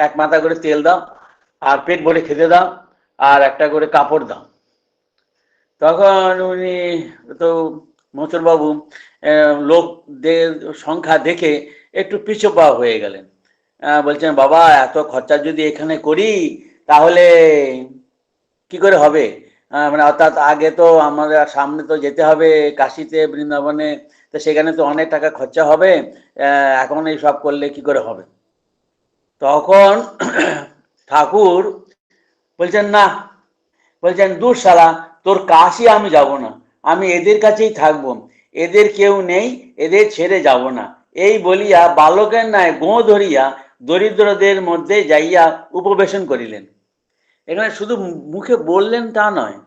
এক মাথা করে তেল দাও, আর পেট ভরে খেতে দাও, আর একটা করে কাপড় দাও। তখন উনি তো মথুরবাবু লোকদের সংখ্যা দেখে একটু পিছু পা হয়ে গেলেন। বলছেন, বাবা এত খরচা যদি এখানে করি তাহলে কি করে হবে? মানে অর্থাৎ আগে তো আমাদের সামনে তো যেতে হবে কাশীতে, বৃন্দাবনে, তো সেখানে তো অনেক টাকা খরচা হবে, এখন এই সব করলে কি করে হবে? তখন ঠাকুর বলছেন, না, বলছেন, দূর শালা, তোর কাশি আমি যাব না, আমি এদের কাছেই থাকবো, এদের কেউ নেই, এদের ছেড়ে যাব না। এই বলিয়া বালকের ন্যায় গোঁ ধরিয়া দরিদ্রদের মধ্যে যাইয়া উপবেশন করিলেন। এখানে শুধু মুখে বললেন তা নয়,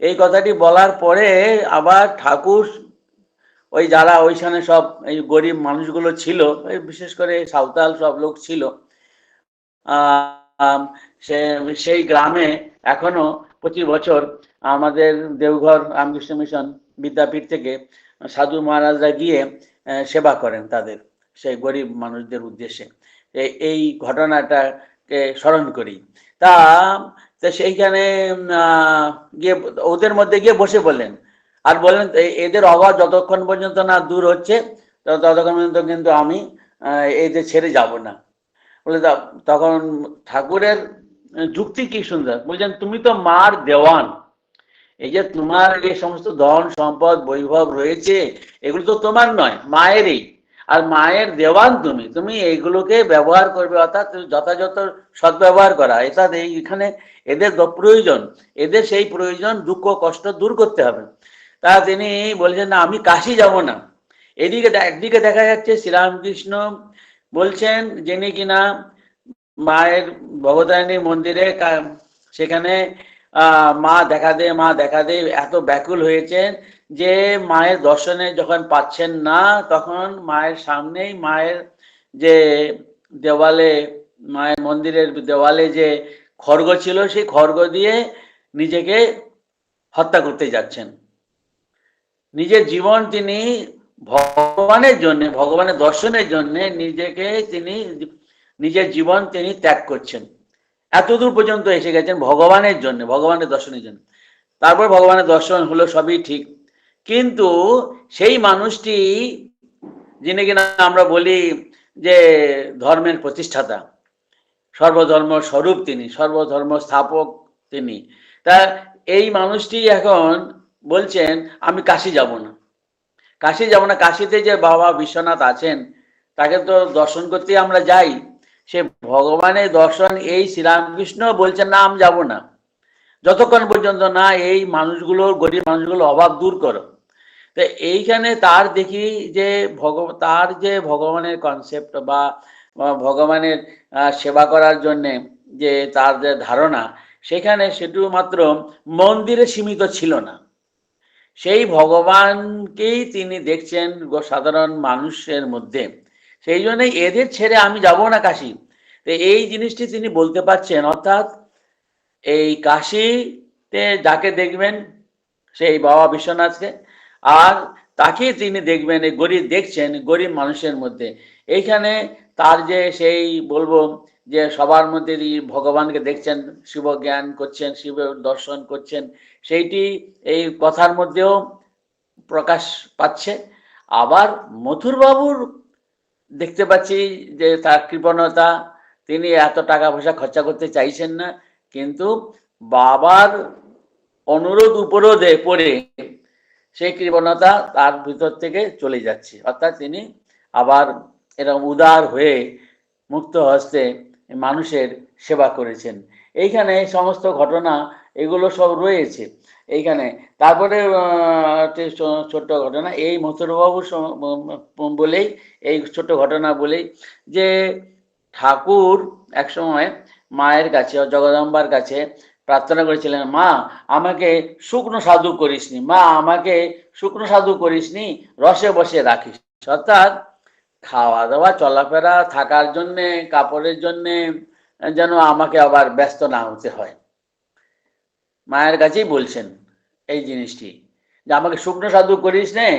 এই কথাটি বলার পরে আবার ঠাকুর ওই যারা ওইখানে সব এই গরিব মানুষগুলো ছিল, বিশেষ করে সাঁওতাল সব লোক ছিল, সেই গ্রামে এখনো প্রতি বছর আমাদের দেওঘর রামকৃষ্ণ মিশন বিদ্যাপীঠ থেকে সাধু মহারাজরা গিয়ে সেবা করেন তাদের সেই গরিব মানুষদের উদ্দেশ্যে। এই ঘটনাটাকে স্মরণ করি। তা সেইখানে গিয়ে ওদের মধ্যে গিয়ে বসে বললেন, আর বললেন এদের অভাব যতক্ষণ পর্যন্ত না দূর হচ্ছে ততক্ষণ পর্যন্ত কিন্তু আমি এদের ছেড়ে যাব না। বলে তখন ঠাকুরের যুক্তি কি সুন্দর, বলছেন, তুমি তো মার দেওয়ান, এই যে তোমার যে সমস্ত ধন সম্পদ বৈভব রয়েছে এগুলো তো তোমার নয়, মায়েরই, আর মায়ের দেওয়ান তুমি, তুমি এইগুলোকে ব্যবহার করবে, অর্থাৎ যথাযথ সদ্ব্যবহার করা। অর্থাৎ এইখানে এদের প্রয়োজন, এদের সেই প্রয়োজন দুঃখ কষ্ট দূর করতে হবে। তা তিনি বলছেন, না আমি কাশি যাব না। একদিকে দেখা যাচ্ছে শ্রীরামকৃষ্ণ বলছেন, যিনি কিনা মায়ের ভগবতারিণী মন্দিরে সেখানে মা দেখা দে মা দেখা দে এত ব্যাকুল হয়েছেন যে মায়ের দর্শনে যখন পাচ্ছেন না, তখন মায়ের সামনেই মায়ের যে দেওয়ালে, মায়ের মন্দিরের দেওয়ালে যে খড়গ ছিল, সেই খড়গ দিয়ে নিজেকে হত্যা করতে যাচ্ছেন। নিজের জীবন তিনি ভগবানের জন্য, ভগবানের দর্শনের জন্য নিজেকে তিনি নিজের জীবন তিনি ত্যাগ করছেন। এতদূর পর্যন্ত এসে গেছেন ভগবানের জন্য, ভগবানের দর্শনের জন্য। তারপর ভগবানের দর্শন হলো, সবই ঠিক, কিন্তু সেই মানুষটি যিনি কিনা আমরা বলি যে ধর্মের প্রতিষ্ঠাতা, সর্বধর্ম স্বরূপ তিনি, সর্বধর্ম স্থাপক তিনি, তা এই মানুষটি এখন বলছেন আমি কাশী যাব না, কাশী যাব না। কাশীতে যে বাবা বিশ্বনাথ আছেন তাকে তো দর্শন করতে আমরা যাই, সে ভগবানের দর্শন এই শ্রীরামকৃষ্ণ বলছেন না আমি যাব না, যতক্ষণ পর্যন্ত না এই মানুষগুলোর, গরিব মানুষগুলোর অভাব দূর করো। তো এইখানে তার দেখি যে তার যে ভগবানের কনসেপ্ট বা ভগবানের সেবা করার জন্যে যে তার যে ধারণা, সেখানে শুধুমাত্র মন্দিরে সীমিত ছিল না, সেই ভগবানকেই তিনি দেখছেন সাধারণ মানুষের মধ্যে। সেই জন্যই এদের ছেড়ে আমি যাব না কাশী। তো এই জিনিসটি তিনি বলতে পারছেন, অর্থাৎ এই কাশীতে যাকে দেখবেন সেই বাবা বিশ্বনাথকে, আর তাকে তিনি দেখবেন, এই গরিব দেখছেন গরিব মানুষের মধ্যে। এইখানে তার যে সেই বলবো যে সবার মধ্যে ভগবানকে দেখছেন, শিব জ্ঞান করছেন, শিব দর্শন করছেন, সেইটি এই কথার মধ্যেও প্রকাশ পাচ্ছে। আবার মথুরবাবুর দেখতে পাচ্ছি যে তার কৃপণতা, তিনি এত টাকা পয়সা খরচা করতে চাইছেন না, কিন্তু বাবার অনুরোধ উপরোধে পড়ে সেই কৃপণতা তার ভিতর থেকে চলে যাচ্ছে, অর্থাৎ তিনি আবার এরকম উদার হয়ে মুক্ত হস্তে মানুষের সেবা করেছেন। এইখানে সমস্ত ঘটনা এগুলো সব রয়েছে এইখানে। তারপরে ছোট্ট ঘটনা এই মথুরবাবু বলেই, এই ছোট্ট ঘটনা বলেই যে ঠাকুর একসময় মায়ের কাছে, জগদম্বার কাছে প্রার্থনা করেছিলেন, মা আমাকে শুকনো সাধু করিসনি, মা আমাকে শুকনো সাধু করিসনি, রসে বসে রাখিস। অর্থাৎ খাওয়া দাওয়া চলাফেরা থাকার জন্যে, কাপড়ের জন্যে যেন আমাকে আবার ব্যস্ত না হতে হয়। মায়ের কাছেই বলছেন এই জিনিসটি, যে আমাকে শুকনো সাধু করিস নে,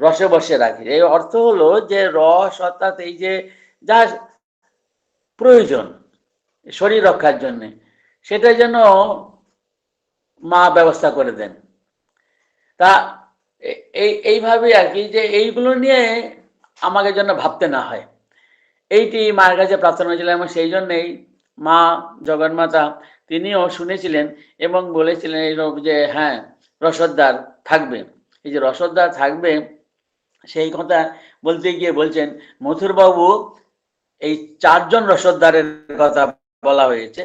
রসে বসে রাখিস। এই অর্থ হলো যে রস অর্থাৎ এই যে যা প্রয়োজন শরীর রক্ষার জন্যে, সেটা যেন মা ব্যবস্থা করে দেন। তা এইভাবে আর কি, যে এইগুলো নিয়ে আমাকে যেন ভাবতে না হয়, এইটি মায়ের কাছে প্রার্থনা হয়েছিল। এবং সেই জন্যেই মা জগন্মাতা তিনিও শুনেছিলেন এবং বলেছিলেন এইরকম যে হ্যাঁ রসদদার থাকবে। এই যে রসদদার থাকবে সেই কথা বলতে গিয়ে বলছেন মথুরবাবু এই 4 জন রসদদারের কথা বলা হয়েছে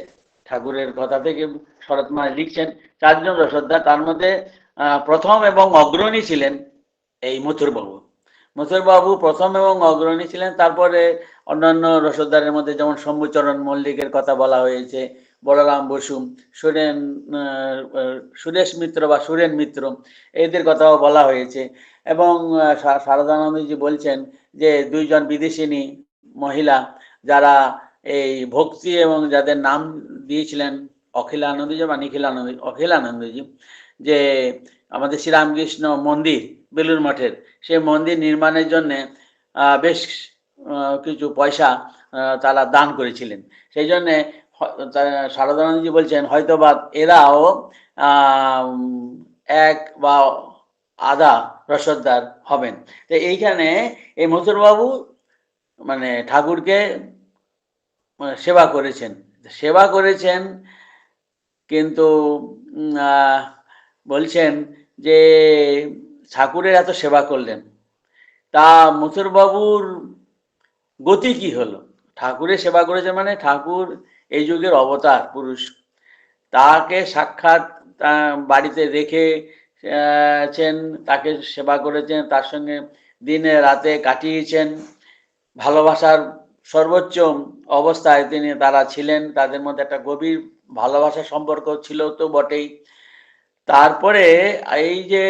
ঠাকুরের কথা থেকে। শরৎমায় লিখছেন 4 জন রসদদার, তার মধ্যে প্রথম এবং অগ্রণী ছিলেন এই মথুরবাবু। মথুরবাবু প্রথম এবং অগ্রণী ছিলেন। তারপরে অন্যান্য রসদদারের মধ্যে যেমন শম্ভুচরণ মল্লিকের কথা বলা হয়েছে, বলরাম বসু, সুরেশ মিত্র বা সুরেন মিত্র, এদের কথাও বলা হয়েছে। এবং শারদানন্দজি বলছেন যে 2 জন বিদেশিনী মহিলা যারা এই ভক্তি এবং যাদের নাম দিয়েছিলেন অখিলানন্দজি বা অখিলানন্দজি, যে আমাদের শ্রীরামকৃষ্ণ মন্দির বেলুর মঠের, সেই মন্দির নির্মাণের জন্য বেশ কিছু পয়সা তারা দান করেছিলেন। সেই জন্যে শারদানন্দজি বলছেন হয়তোবা এরাও 1 বা আধা রসদদার হবেন। তো এইখানে এই মথুরবাবু মানে ঠাকুরকে সেবা করেছেন, কিন্তু বলছেন যে ঠাকুরের এত সেবা করলেন, তা মথুরবাবুর গতি কি হলো? ঠাকুরের সেবা করেছেন মানে ঠাকুর এই যুগের অবতার পুরুষ, তাকে সাক্ষাৎ বাড়িতে রেখেছেন, তাকে সেবা করেছেন, তার সঙ্গে দিনে রাতে কাটিয়েছেন, ভালোবাসার সর্বোচ্চ অবস্থায় তারা ছিলেন, তাদের মধ্যে একটা গভীর ভালোবাসার সম্পর্ক ছিল তো বটেই। তারপরে এই যে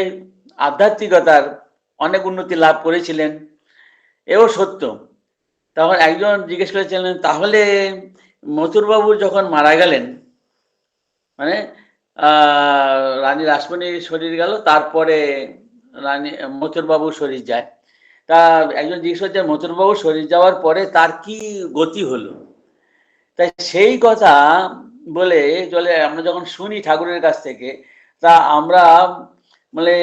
আধ্যাত্মিকতার অনেক উন্নতি লাভ করেছিলেন, এও সত্য। তখন একজন জিজ্ঞেস করেছিলেন তাহলে মথুরবাবু যখন মারা গেলেন, মানে রানী রাসমণির শরীর গেল, তারপরে মথুরবাবুর শরীর যায়। তা একজন জিজ্ঞেস করছে মথুরবাবুর শরীর যাওয়ার পরে তার কি গতি হলো? তাই সেই কথা বলে চলে আমরা যখন শুনি ঠাকুরের কাছ থেকে, তা আমরা মানে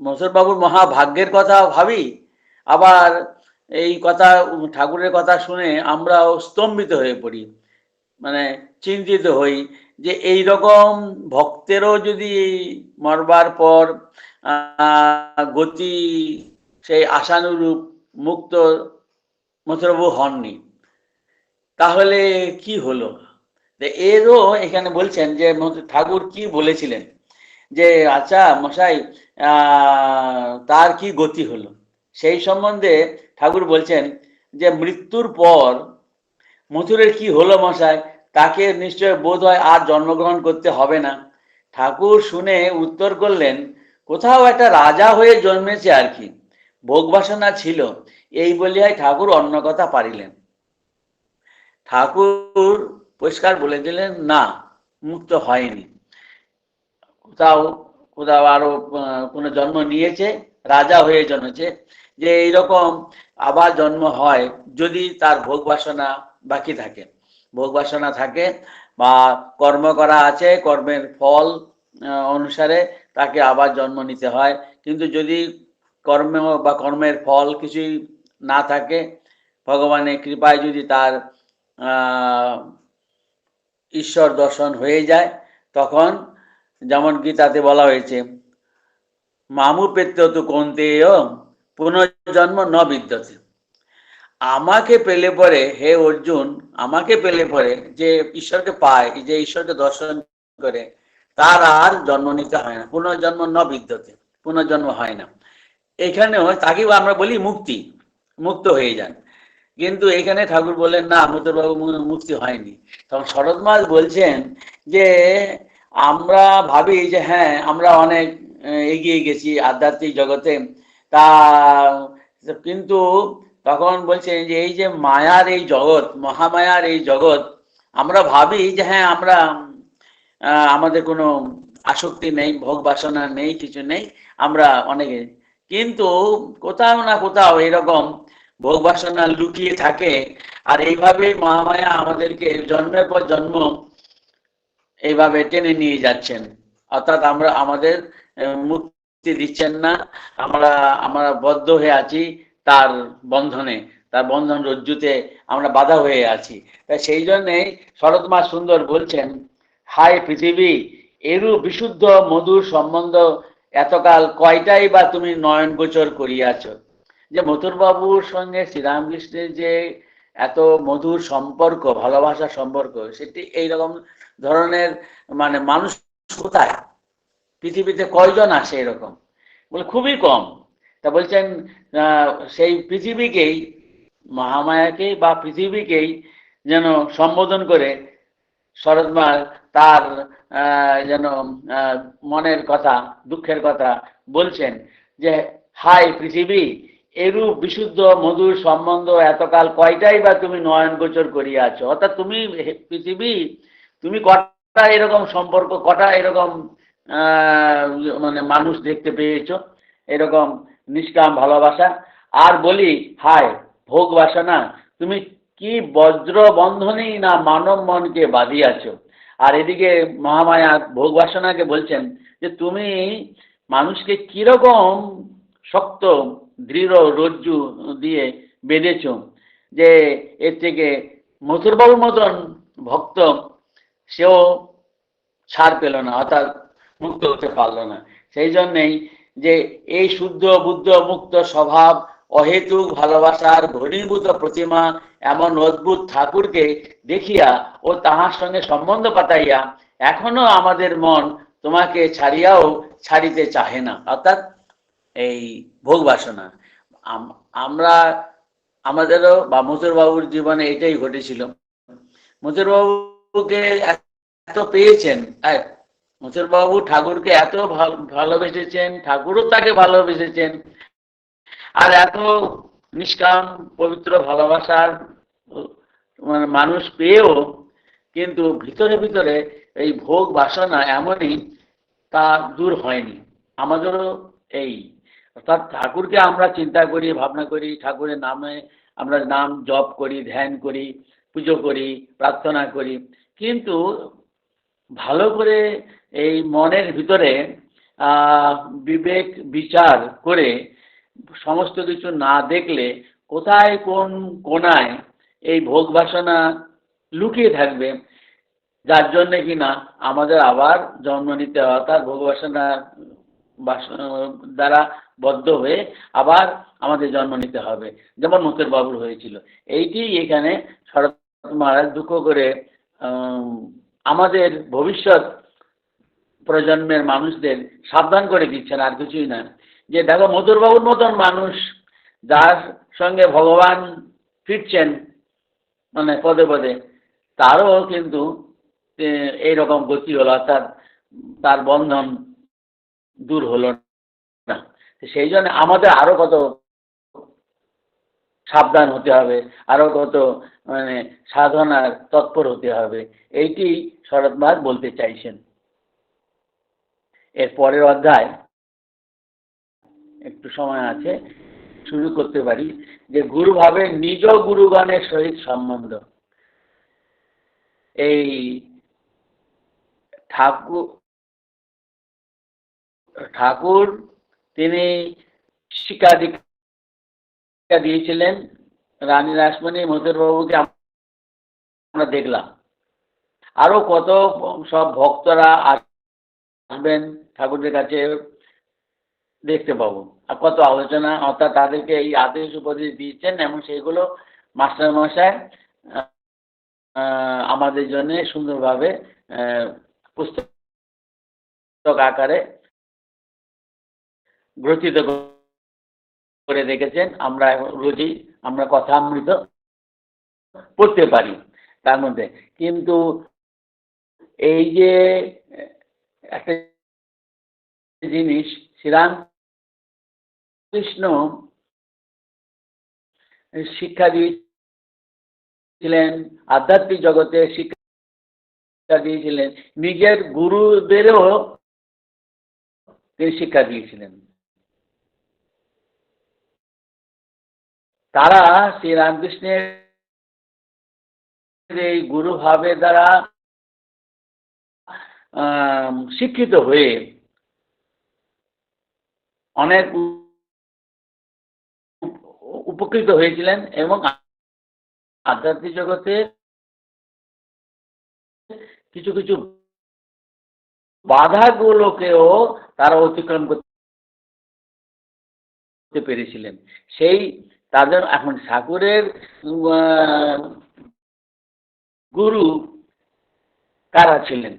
মথুরবাবুর মহাভাগ্যের কথা ভাবি, আবার এই কথা ঠাকুরের কথা শুনে আমরাও স্তম্ভিত হয়ে পড়ি, মানে চিন্তিত হই যে এই রকম ভক্তেরও যদি মরবার পর গতি সেই আশানুরূপ মুক্ত মথুরবাবু হননি, তাহলে কি হলো? এরও এখানে বলছেন যে ঠাকুর কি বলেছিলেন যে আচ্ছা মশাই তার কি গতি হলো, সেই সম্বন্ধে ঠাকুর বলছেন যে মৃত্যুর পর মথুরের কি হলো মশাই, তাকে নিশ্চয় বোধ হয় আর জন্মগ্রহণ করতে হবে না। ঠাকুর শুনে উত্তর করলেন, কোথাও একটা রাজা হয়ে জন্মেছে আর কি, ভোগ বাসনা ছিল, এই বলিয়াই ঠাকুর অন্য কথা পারিলেন। ঠাকুর পরিষ্কার বলে দিলেন, না, মুক্ত হয়নি, কোথাও কোথাও আরো কোনো জন্ম নিয়েছে, রাজা হয়ে জন্মেছে। যে এইরকম আবার জন্ম হয় যদি তার ভোগ বাসনা বাকি থাকে, ভোগ বাসনা থাকে বা কর্ম করা আছে, কর্মের ফল অনুসারে তাকে আবার জন্ম নিতে হয়। কিন্তু যদি কর্ম বা কর্মের ফল কিছুই না থাকে, ভগবানের কৃপায় যদি তার ঈশ্বর দর্শন হয়ে যায়, তখন যেমন গীতাতে বলা হয়েছে, মামু পেত্যতু কৌন্তেয় পুনর্জন্ম ন বিদ্যতে। আমাকে পেলে পরে, হে অর্জুন, আমাকে পেলে পরে যে ঈশ্বরকে পায়, যে ঈশ্বরকে দর্শন করে, তার আর জন্ম নিতে হয় না, পুনর্জন্ম ন বিদ্যতে, পুনর্জন্ম হয় না। এখানেও তাকেও আমরা বলি মুক্তি, মুক্ত হয়ে যান। কিন্তু এখানে ঠাকুর বললেন, না, মথুরবাবু মুক্তি হয়নি। তখন শরৎ মাস বলছেন যে আমরা ভাবি যে হ্যাঁ আমরা অনেক এগিয়ে গেছি আধ্যাত্মিক জগতে, তা কিন্তু তখন বলছেন যে এই যে মায়ার এই জগৎ, মহামায়ার এই জগৎ, আমরা ভাবি যে হ্যাঁ আমরা আমাদের কোনো আসক্তি নেই, ভোগ বাসনা নেই, কিছু নেই, আমরা অনেকে, কিন্তু কোথাও না কোথাও এরকম ভোগ বাসনা লুকিয়ে থাকে। আর এইভাবে মহামায়া আমাদেরকে জন্মের পর জন্ম এইভাবে টেনে নিয়ে যাচ্ছেন, অর্থাৎ আমরা আমাদের মুক্তি দিচ্ছেন না, আমরা আমরা বদ্ধ হয়ে আছি তার বন্ধনে, তার বন্ধন রজ্জুতে আমরা বাধা হয়ে আছি। তাই সেই জন্যেই শরৎ মাস সুন্দর বলছেন, হায় পৃথিবী, এরূপ বিশুদ্ধ মধুর সম্বন্ধ এতকাল কয়টাই বা তুমি নয়ন গোচর করিয়াছ। যে মথুরবাবুর সঙ্গে শ্রীরামকৃষ্ণের যে এত মধুর সম্পর্ক, ভালোবাসার সম্পর্ক, সেটি এইরকম ধরনের মানে মানুষ কোথায়, পৃথিবীতে কয়জন আসে এরকম, বলে খুবই কম। তা বলছেন সেই পৃথিবীকেই, মহামায়াকেই বা পৃথিবীকেই যেন সম্বোধন করে শরৎ মাস তার যেন মনের কথা, দুঃখের কথা বলছেন যে হায় পৃথিবী, এরূপ বিশুদ্ধ মধুর সম্বন্ধ এতকাল কয়টাই বা তুমি নয়ন গোচর করিয়াছ। অর্থাৎ তুমি পৃথিবী, তুমি কটা এরকম সম্পর্ক, কটা এরকম মানে মানুষ দেখতে পেয়েছো এরকম নিষ্কাম ভালোবাসা। আর বলি হায় ভোগ বাসনা, তুমি কি বজ্র বন্ধনেই না মানব মনকে বাঁধিয়াছ। আর এদিকে মহামায়া ভোগ বাসনাকে বলছেন যে তুমি মানুষকে কিরকম শক্ত দৃঢ় রজ্জু দিয়ে বেঁধেছ, যে এর থেকে মথুরবাবুর মতন ভক্ত সেও ছাড় পেল না, অর্থাৎ মুক্ত হতে পারলো না। সেই জন্যেই যে এই শুদ্ধ বুদ্ধ মুক্ত স্বভাব, অহেতুক ভালোবাসার ঘনীভূত প্রতিমা এমন অদ্ভুত ঠাকুরকে দেখিয়া ও তাহার সঙ্গে সম্বন্ধ পাতাইয়া এখনো আমাদের মন তোমাকে ছাড়িয়াও ছাড়িতে চাহে না। অর্থাৎ এই ভোগ বাসনা, আমরা আমাদেরও বা মথুরবাবুর জীবনে এটাই ঘটেছিল। মথুরবাবুকে এত পেয়েছেন, মথুরবাবু ঠাকুরকে এত ভালোবেসেছেন, ঠাকুরও তাকে ভালোবেসেছেন, আর এত নিষ্কাম পবিত্র ভালোবাসার মানে মানুষ পেয়েও কিন্তু ভিতরে ভিতরে এই ভোগ বাসনা এমনই তা দূর হয়নি। আমাদেরও এই, অর্থাৎ ঠাকুরকে আমরা চিন্তা করি, ভাবনা করি, ঠাকুরের নামে আমরা নাম জপ করি, ধ্যান করি, পুজো করি, প্রার্থনা করি, কিন্তু ভালো করে এই মনের ভিতরে বিবেক বিচার করে সমস্ত কিছু না দেখলে কোথায় কোন কোনায় এই ভোগ বাসনা লুকিয়ে থাকবে, যার জন্য কিনা আমাদের আবার জন্ম নিতে হয়, অর্থাৎ ভোগ বাসনা দ্বারা বদ্ধ হয়ে আবার আমাদের জন্ম নিতে হবে, যেমন মথুরবাবুর হয়েছিল। এইটি এখানে শরৎ মহারাজ দুঃখ করে আমাদের ভবিষ্যৎ প্রজন্মের মানুষদের সাবধান করে দিচ্ছেন, আর কিছুই না। যে দেখো মথুরবাবুর মতন মানুষ, যার সঙ্গে ভগবান ফিরছেন মানে পদে পদে, তারও কিন্তু এইরকম গতি হলো, অর্থাৎ তার বন্ধন দূর হলো না। সেই জন্য আমাদের আরো কত সাবধান হতে হবে, আরো কত মানে সাধনার তৎপর হতে হবে, এইটি শরৎ মহারাজ বলতে চাইছেন। এর পরের অধ্যায় একটু সময় আছে, শুরু করতে পারি যে গুরুভাবে নিজ গুরুগণের সহিত সম্বন্ধ। এই ঠাকুর ঠাকুর তিনি শিক্ষা দীক্ষা দিয়েছিলেন রানী রাসমণি মধুরবাবুকে, আমরা দেখলাম। আরো কত সব ভক্তরা আসবেন ঠাকুরের কাছে, দেখতে পাবো। আর কত আলোচনা, অর্থাৎ তাদেরকে এই আদেশ উপদেশ দিয়েছেন এবং সেগুলো মাস্টার মশাই আমাদের জন্য সুন্দরভাবে পুস্তক আকারে গ্রথিত করে রেখেছেন। আমরা রোজই আমরা কথামৃত পড়তে পারি তার মধ্যে। কিন্তু এই যে একটা জিনিস, শ্রীরামকৃষ্ণ শিক্ষা দিয়েছিলেন, আধ্যাত্মিক জগতে শিক্ষা দিয়েছিলেন, নিজের গুরুদেরও তিনি শিক্ষা দিয়েছিলেন। তারা শ্রীরামকৃষ্ণের এই গুরু ভাবের দ্বারা শিক্ষিত হয়ে অনেক উপকৃত হয়েছিলেন এবং আধ্যাত্মিক জগতে কিছু কিছু বাধাগুলোকেও তারা অতিক্রম করতে পেরেছিলেন। সেই তাদের এখন ঠাকুরের গুরু কারা ছিলেন?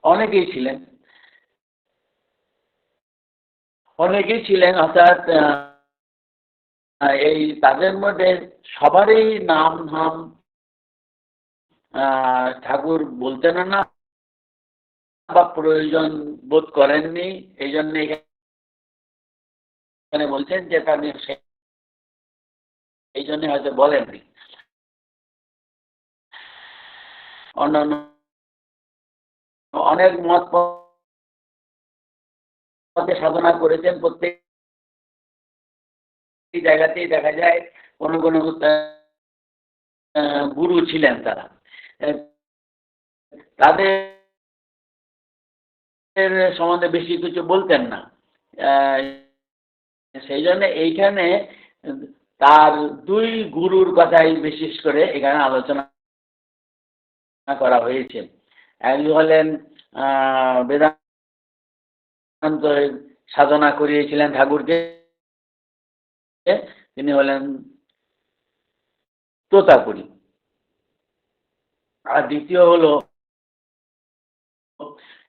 অনেকেই ছিলেন, অর্থাৎ এই তাদের মধ্যে সবারই নাম ধাম ঠাকুর বলতেন না বা প্রয়োজন বোধ করেননি। এই জন্য এখানে বলছেন যে তাদের এই জন্য হয়তো বলেননি। অন্যান্য অনেক মত পথে সাধনা করেছেন, প্রত্যেক জায়গাতেই দেখা যায় কোনো কোনো গুরু ছিলেন। তারা তাদের সম্বন্ধে বেশি কিছু বলতেন না। সেই জন্য এইখানে তার দুই গুরুর কথাই বিশেষ করে এখানে আলোচনা করা হয়েছে। একজন হলেন বেদান্ত সাধনা করিয়েছিলেন ঠাকুরকে, তিনি হলেন তোতাপুরী। আর দ্বিতীয় হলো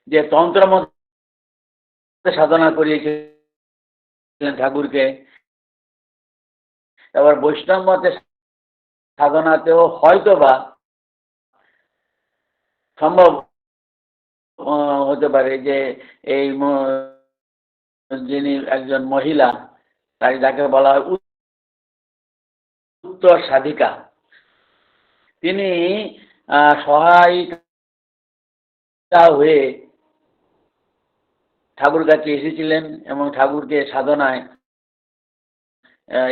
যে তন্ত্র মতে সাধনা করিয়েছিলেন ঠাকুরকে, এবার বৈষ্ণব মতে সাধনাতেও হয়তো বা সম্ভব হতে পারে যে এই যিনি একজন মহিলা, তাই যাকে বলা হয় উত্তর সাধিকা, তিনি সহায়িকা হয়ে ঠাকুর কাছে এসেছিলেন এবং ঠাকুরকে সাধনায়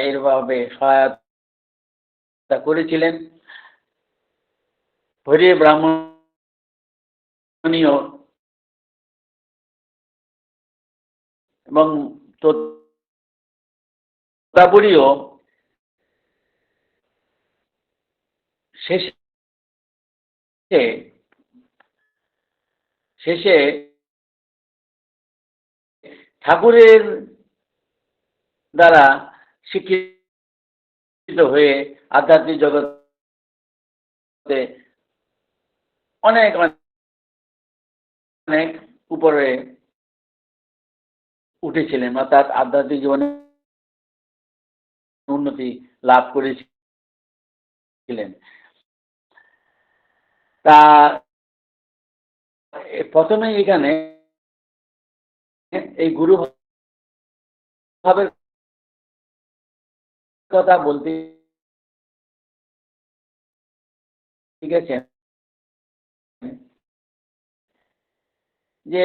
এরভাবে সহায়তা করেছিলেন। হরি ব্রাহ্মণীয় এবং তোতাপুরীও শেষে ঠাকুরের দ্বারা শিক্ষিত হয়ে আধ্যাত্মিক জগতে অনেক অনেক উপরে উঠেছিলেন, অর্থাৎ আধ্যাত্মিক জীবনে উন্নতি লাভ করেছিলেন। তা প্রথমে এখানে এই গুরু ভাবের কথা বলতে গেছেন যে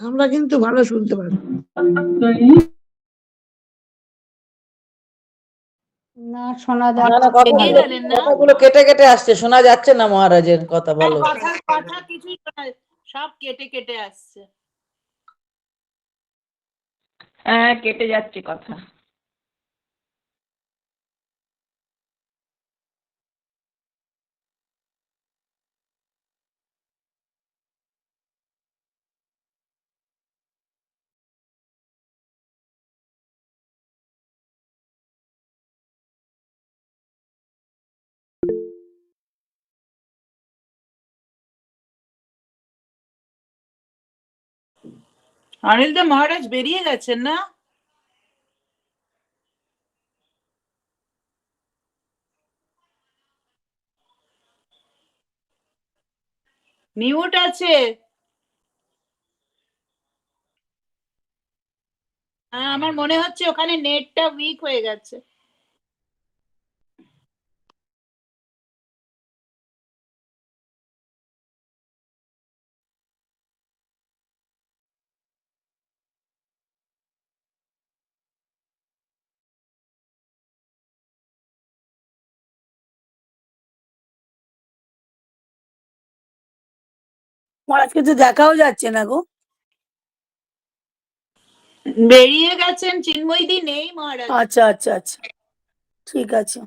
আমরা কিন্তু ভালো শুনতে পাচ্ছি না, শোনা না, যাচ্ছে না। কথাগুলো কেটে কেটে আসছে, শোনা যাচ্ছে না মহারাজের কথা। ভালো কথা কিছুই শোনা, সব কেটে কেটে আসছে। হ্যাঁ, কেটে যাচ্ছে কথা। অনিলদা মহারাজ বেরিয়ে গেছেন না? মিউট আছে। আমার মনে হচ্ছে ওখানে নেটটা উইক হয়ে গেছে। মহারাজ, কিন্তু দেখাও যাচ্ছে না গো। বেরিয়ে গেছেন, চিন্ময়দি নেই মহারাজ। আচ্ছা আচ্ছা আচ্ছা, ঠিক আছে।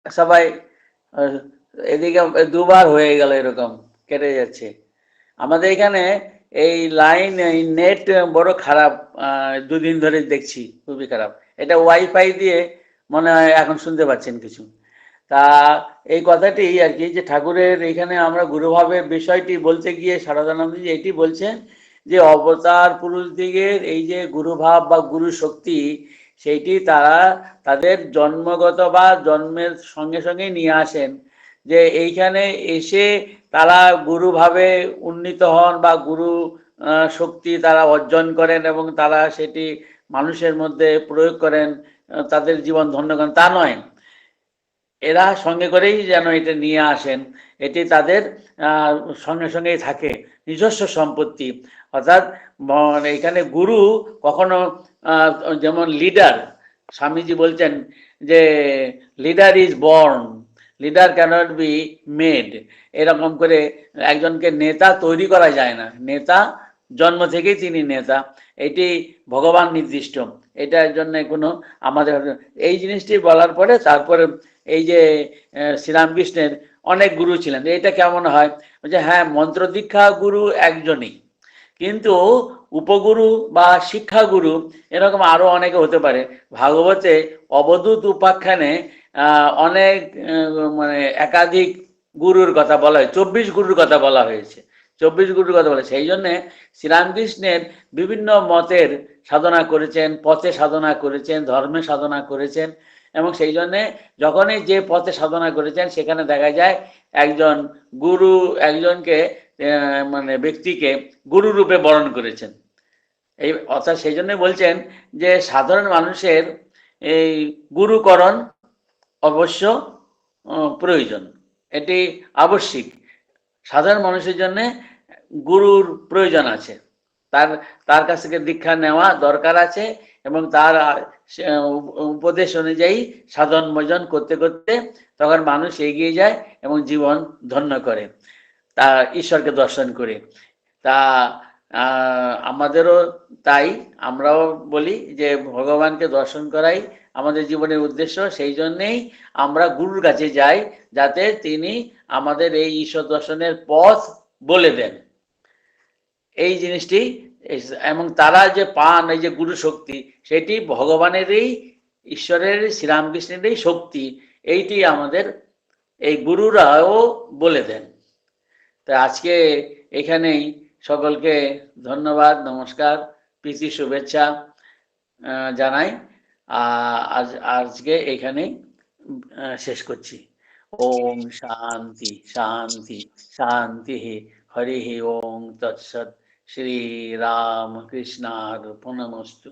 সবাই এদিকে দুবার হয়ে গেল, এরকম কেটে যাচ্ছে। আমাদের এখানে এই লাইন, এই নেট বড় খারাপ, দুদিন ধরে দেখছি খুবই খারাপ। এটা ওয়াইফাই দিয়ে মনে হয় এখন শুনতে পাচ্ছেন কিছু। তা এই কথাটি আর কি, যে ঠাকুরের এখানে আমরা গুরুভাবের বিষয়টি বলতে গিয়ে শারদানন্দজি এটি বলছেন যে অবতার পুরুষ দিগের এই যে গুরুভাব বা গুরু শক্তি, সেইটি তারা তাদের জন্মগত বা জন্মের সঙ্গে সঙ্গে নিয়ে আসেন, যে এইখানে এসে তারা গুরুভাবে উন্নীত হন বা গুরু শক্তি তারা অর্জন করেন এবং তারা সেটি মানুষের মধ্যে প্রয়োগ করেন, তাদের জীবন ধন্য করেন, তা নয়। এরা সঙ্গে করেই যেন এটা নিয়ে আসেন, এটি তাদের সঙ্গে সঙ্গেই থাকে, নিজস্ব সম্পত্তি। অর্থাৎ এখানে গুরু কখনো যেমন লিডার, স্বামীজি বলছেন যে leader is born, leader cannot be made. এরকম করে একজনকে নেতা তৈরি করা যায় না, নেতা জন্ম থেকেই তিনি নেতা, এটি ভগবান নির্দিষ্ট। এটার জন্য কোনো আমাদের এই জিনিসটি বলার পরে তারপরে এই যে শ্রীরামকৃষ্ণের অনেক গুরু ছিলেন, এটা কেমন হয় যে হ্যাঁ, মন্ত্র দীক্ষা গুরু একজনই, কিন্তু উপগুরু বা শিক্ষাগুরু এরকম আরো অনেকে হতে পারে। ভাগবতে অবধূত উপাখ্যানে অনেক মানে একাধিক গুরুর কথা বলা হয়, 24 গুরুর কথা বলা হয়েছে, 24 গুরুর কথা বলা। সেই জন্যে শ্রীরামকৃষ্ণের বিভিন্ন মতের সাধনা করেছেন, পথে সাধনা করেছেন, ধর্মে সাধনা করেছেন, এবং সেই জন্যে যখনই যে পথে সাধনা করেছেন সেখানে দেখা যায় একজন গুরু একজনকে মানে ব্যক্তিকে গুরু রূপে বরণ করেছেন। এই অর্থাৎ সেই জন্য বলছেন যে সাধারণ মানুষের এই গুরুকরণ অবশ্য প্রয়োজন, এটি আবশ্যিক। সাধারণ মানুষের জন্য গুরুর প্রয়োজন আছে, তার তার কাছ থেকে দীক্ষা নেওয়া দরকার আছে এবং তার উপদেশ অনুযায়ী সাধন ভজন করতে করতে তখন মানুষ এগিয়ে যায় এবং জীবন ধন্য করে, তা ঈশ্বরকে দর্শন করে। তা আমাদেরও তাই, আমরাও বলি যে ভগবানকে দর্শন করাই আমাদের জীবনের উদ্দেশ্য। সেই জন্যেই আমরা গুরুর কাছে যাই, যাতে তিনি আমাদের এই ঈশ্বর দর্শনের পথ বলে দেন এই জিনিসটি। এবং তারা যে পান এই যে গুরু শক্তি, সেটি ভগবানেরই, ঈশ্বরের, শ্রীরামকৃষ্ণেরই শক্তি, এইটি আমাদের এই গুরুরাও বলে দেন। তো আজকে এখানেই সকলকে ধন্যবাদ, নমস্কার, প্রীতি শুভেচ্ছা জানাই। আজকে এখানেই শেষ করছি। ওম শান্তি শান্তি শান্তি। হরি ওম তৎসৎ। শ্রী রাম কৃষ্ণার্পণমস্তু।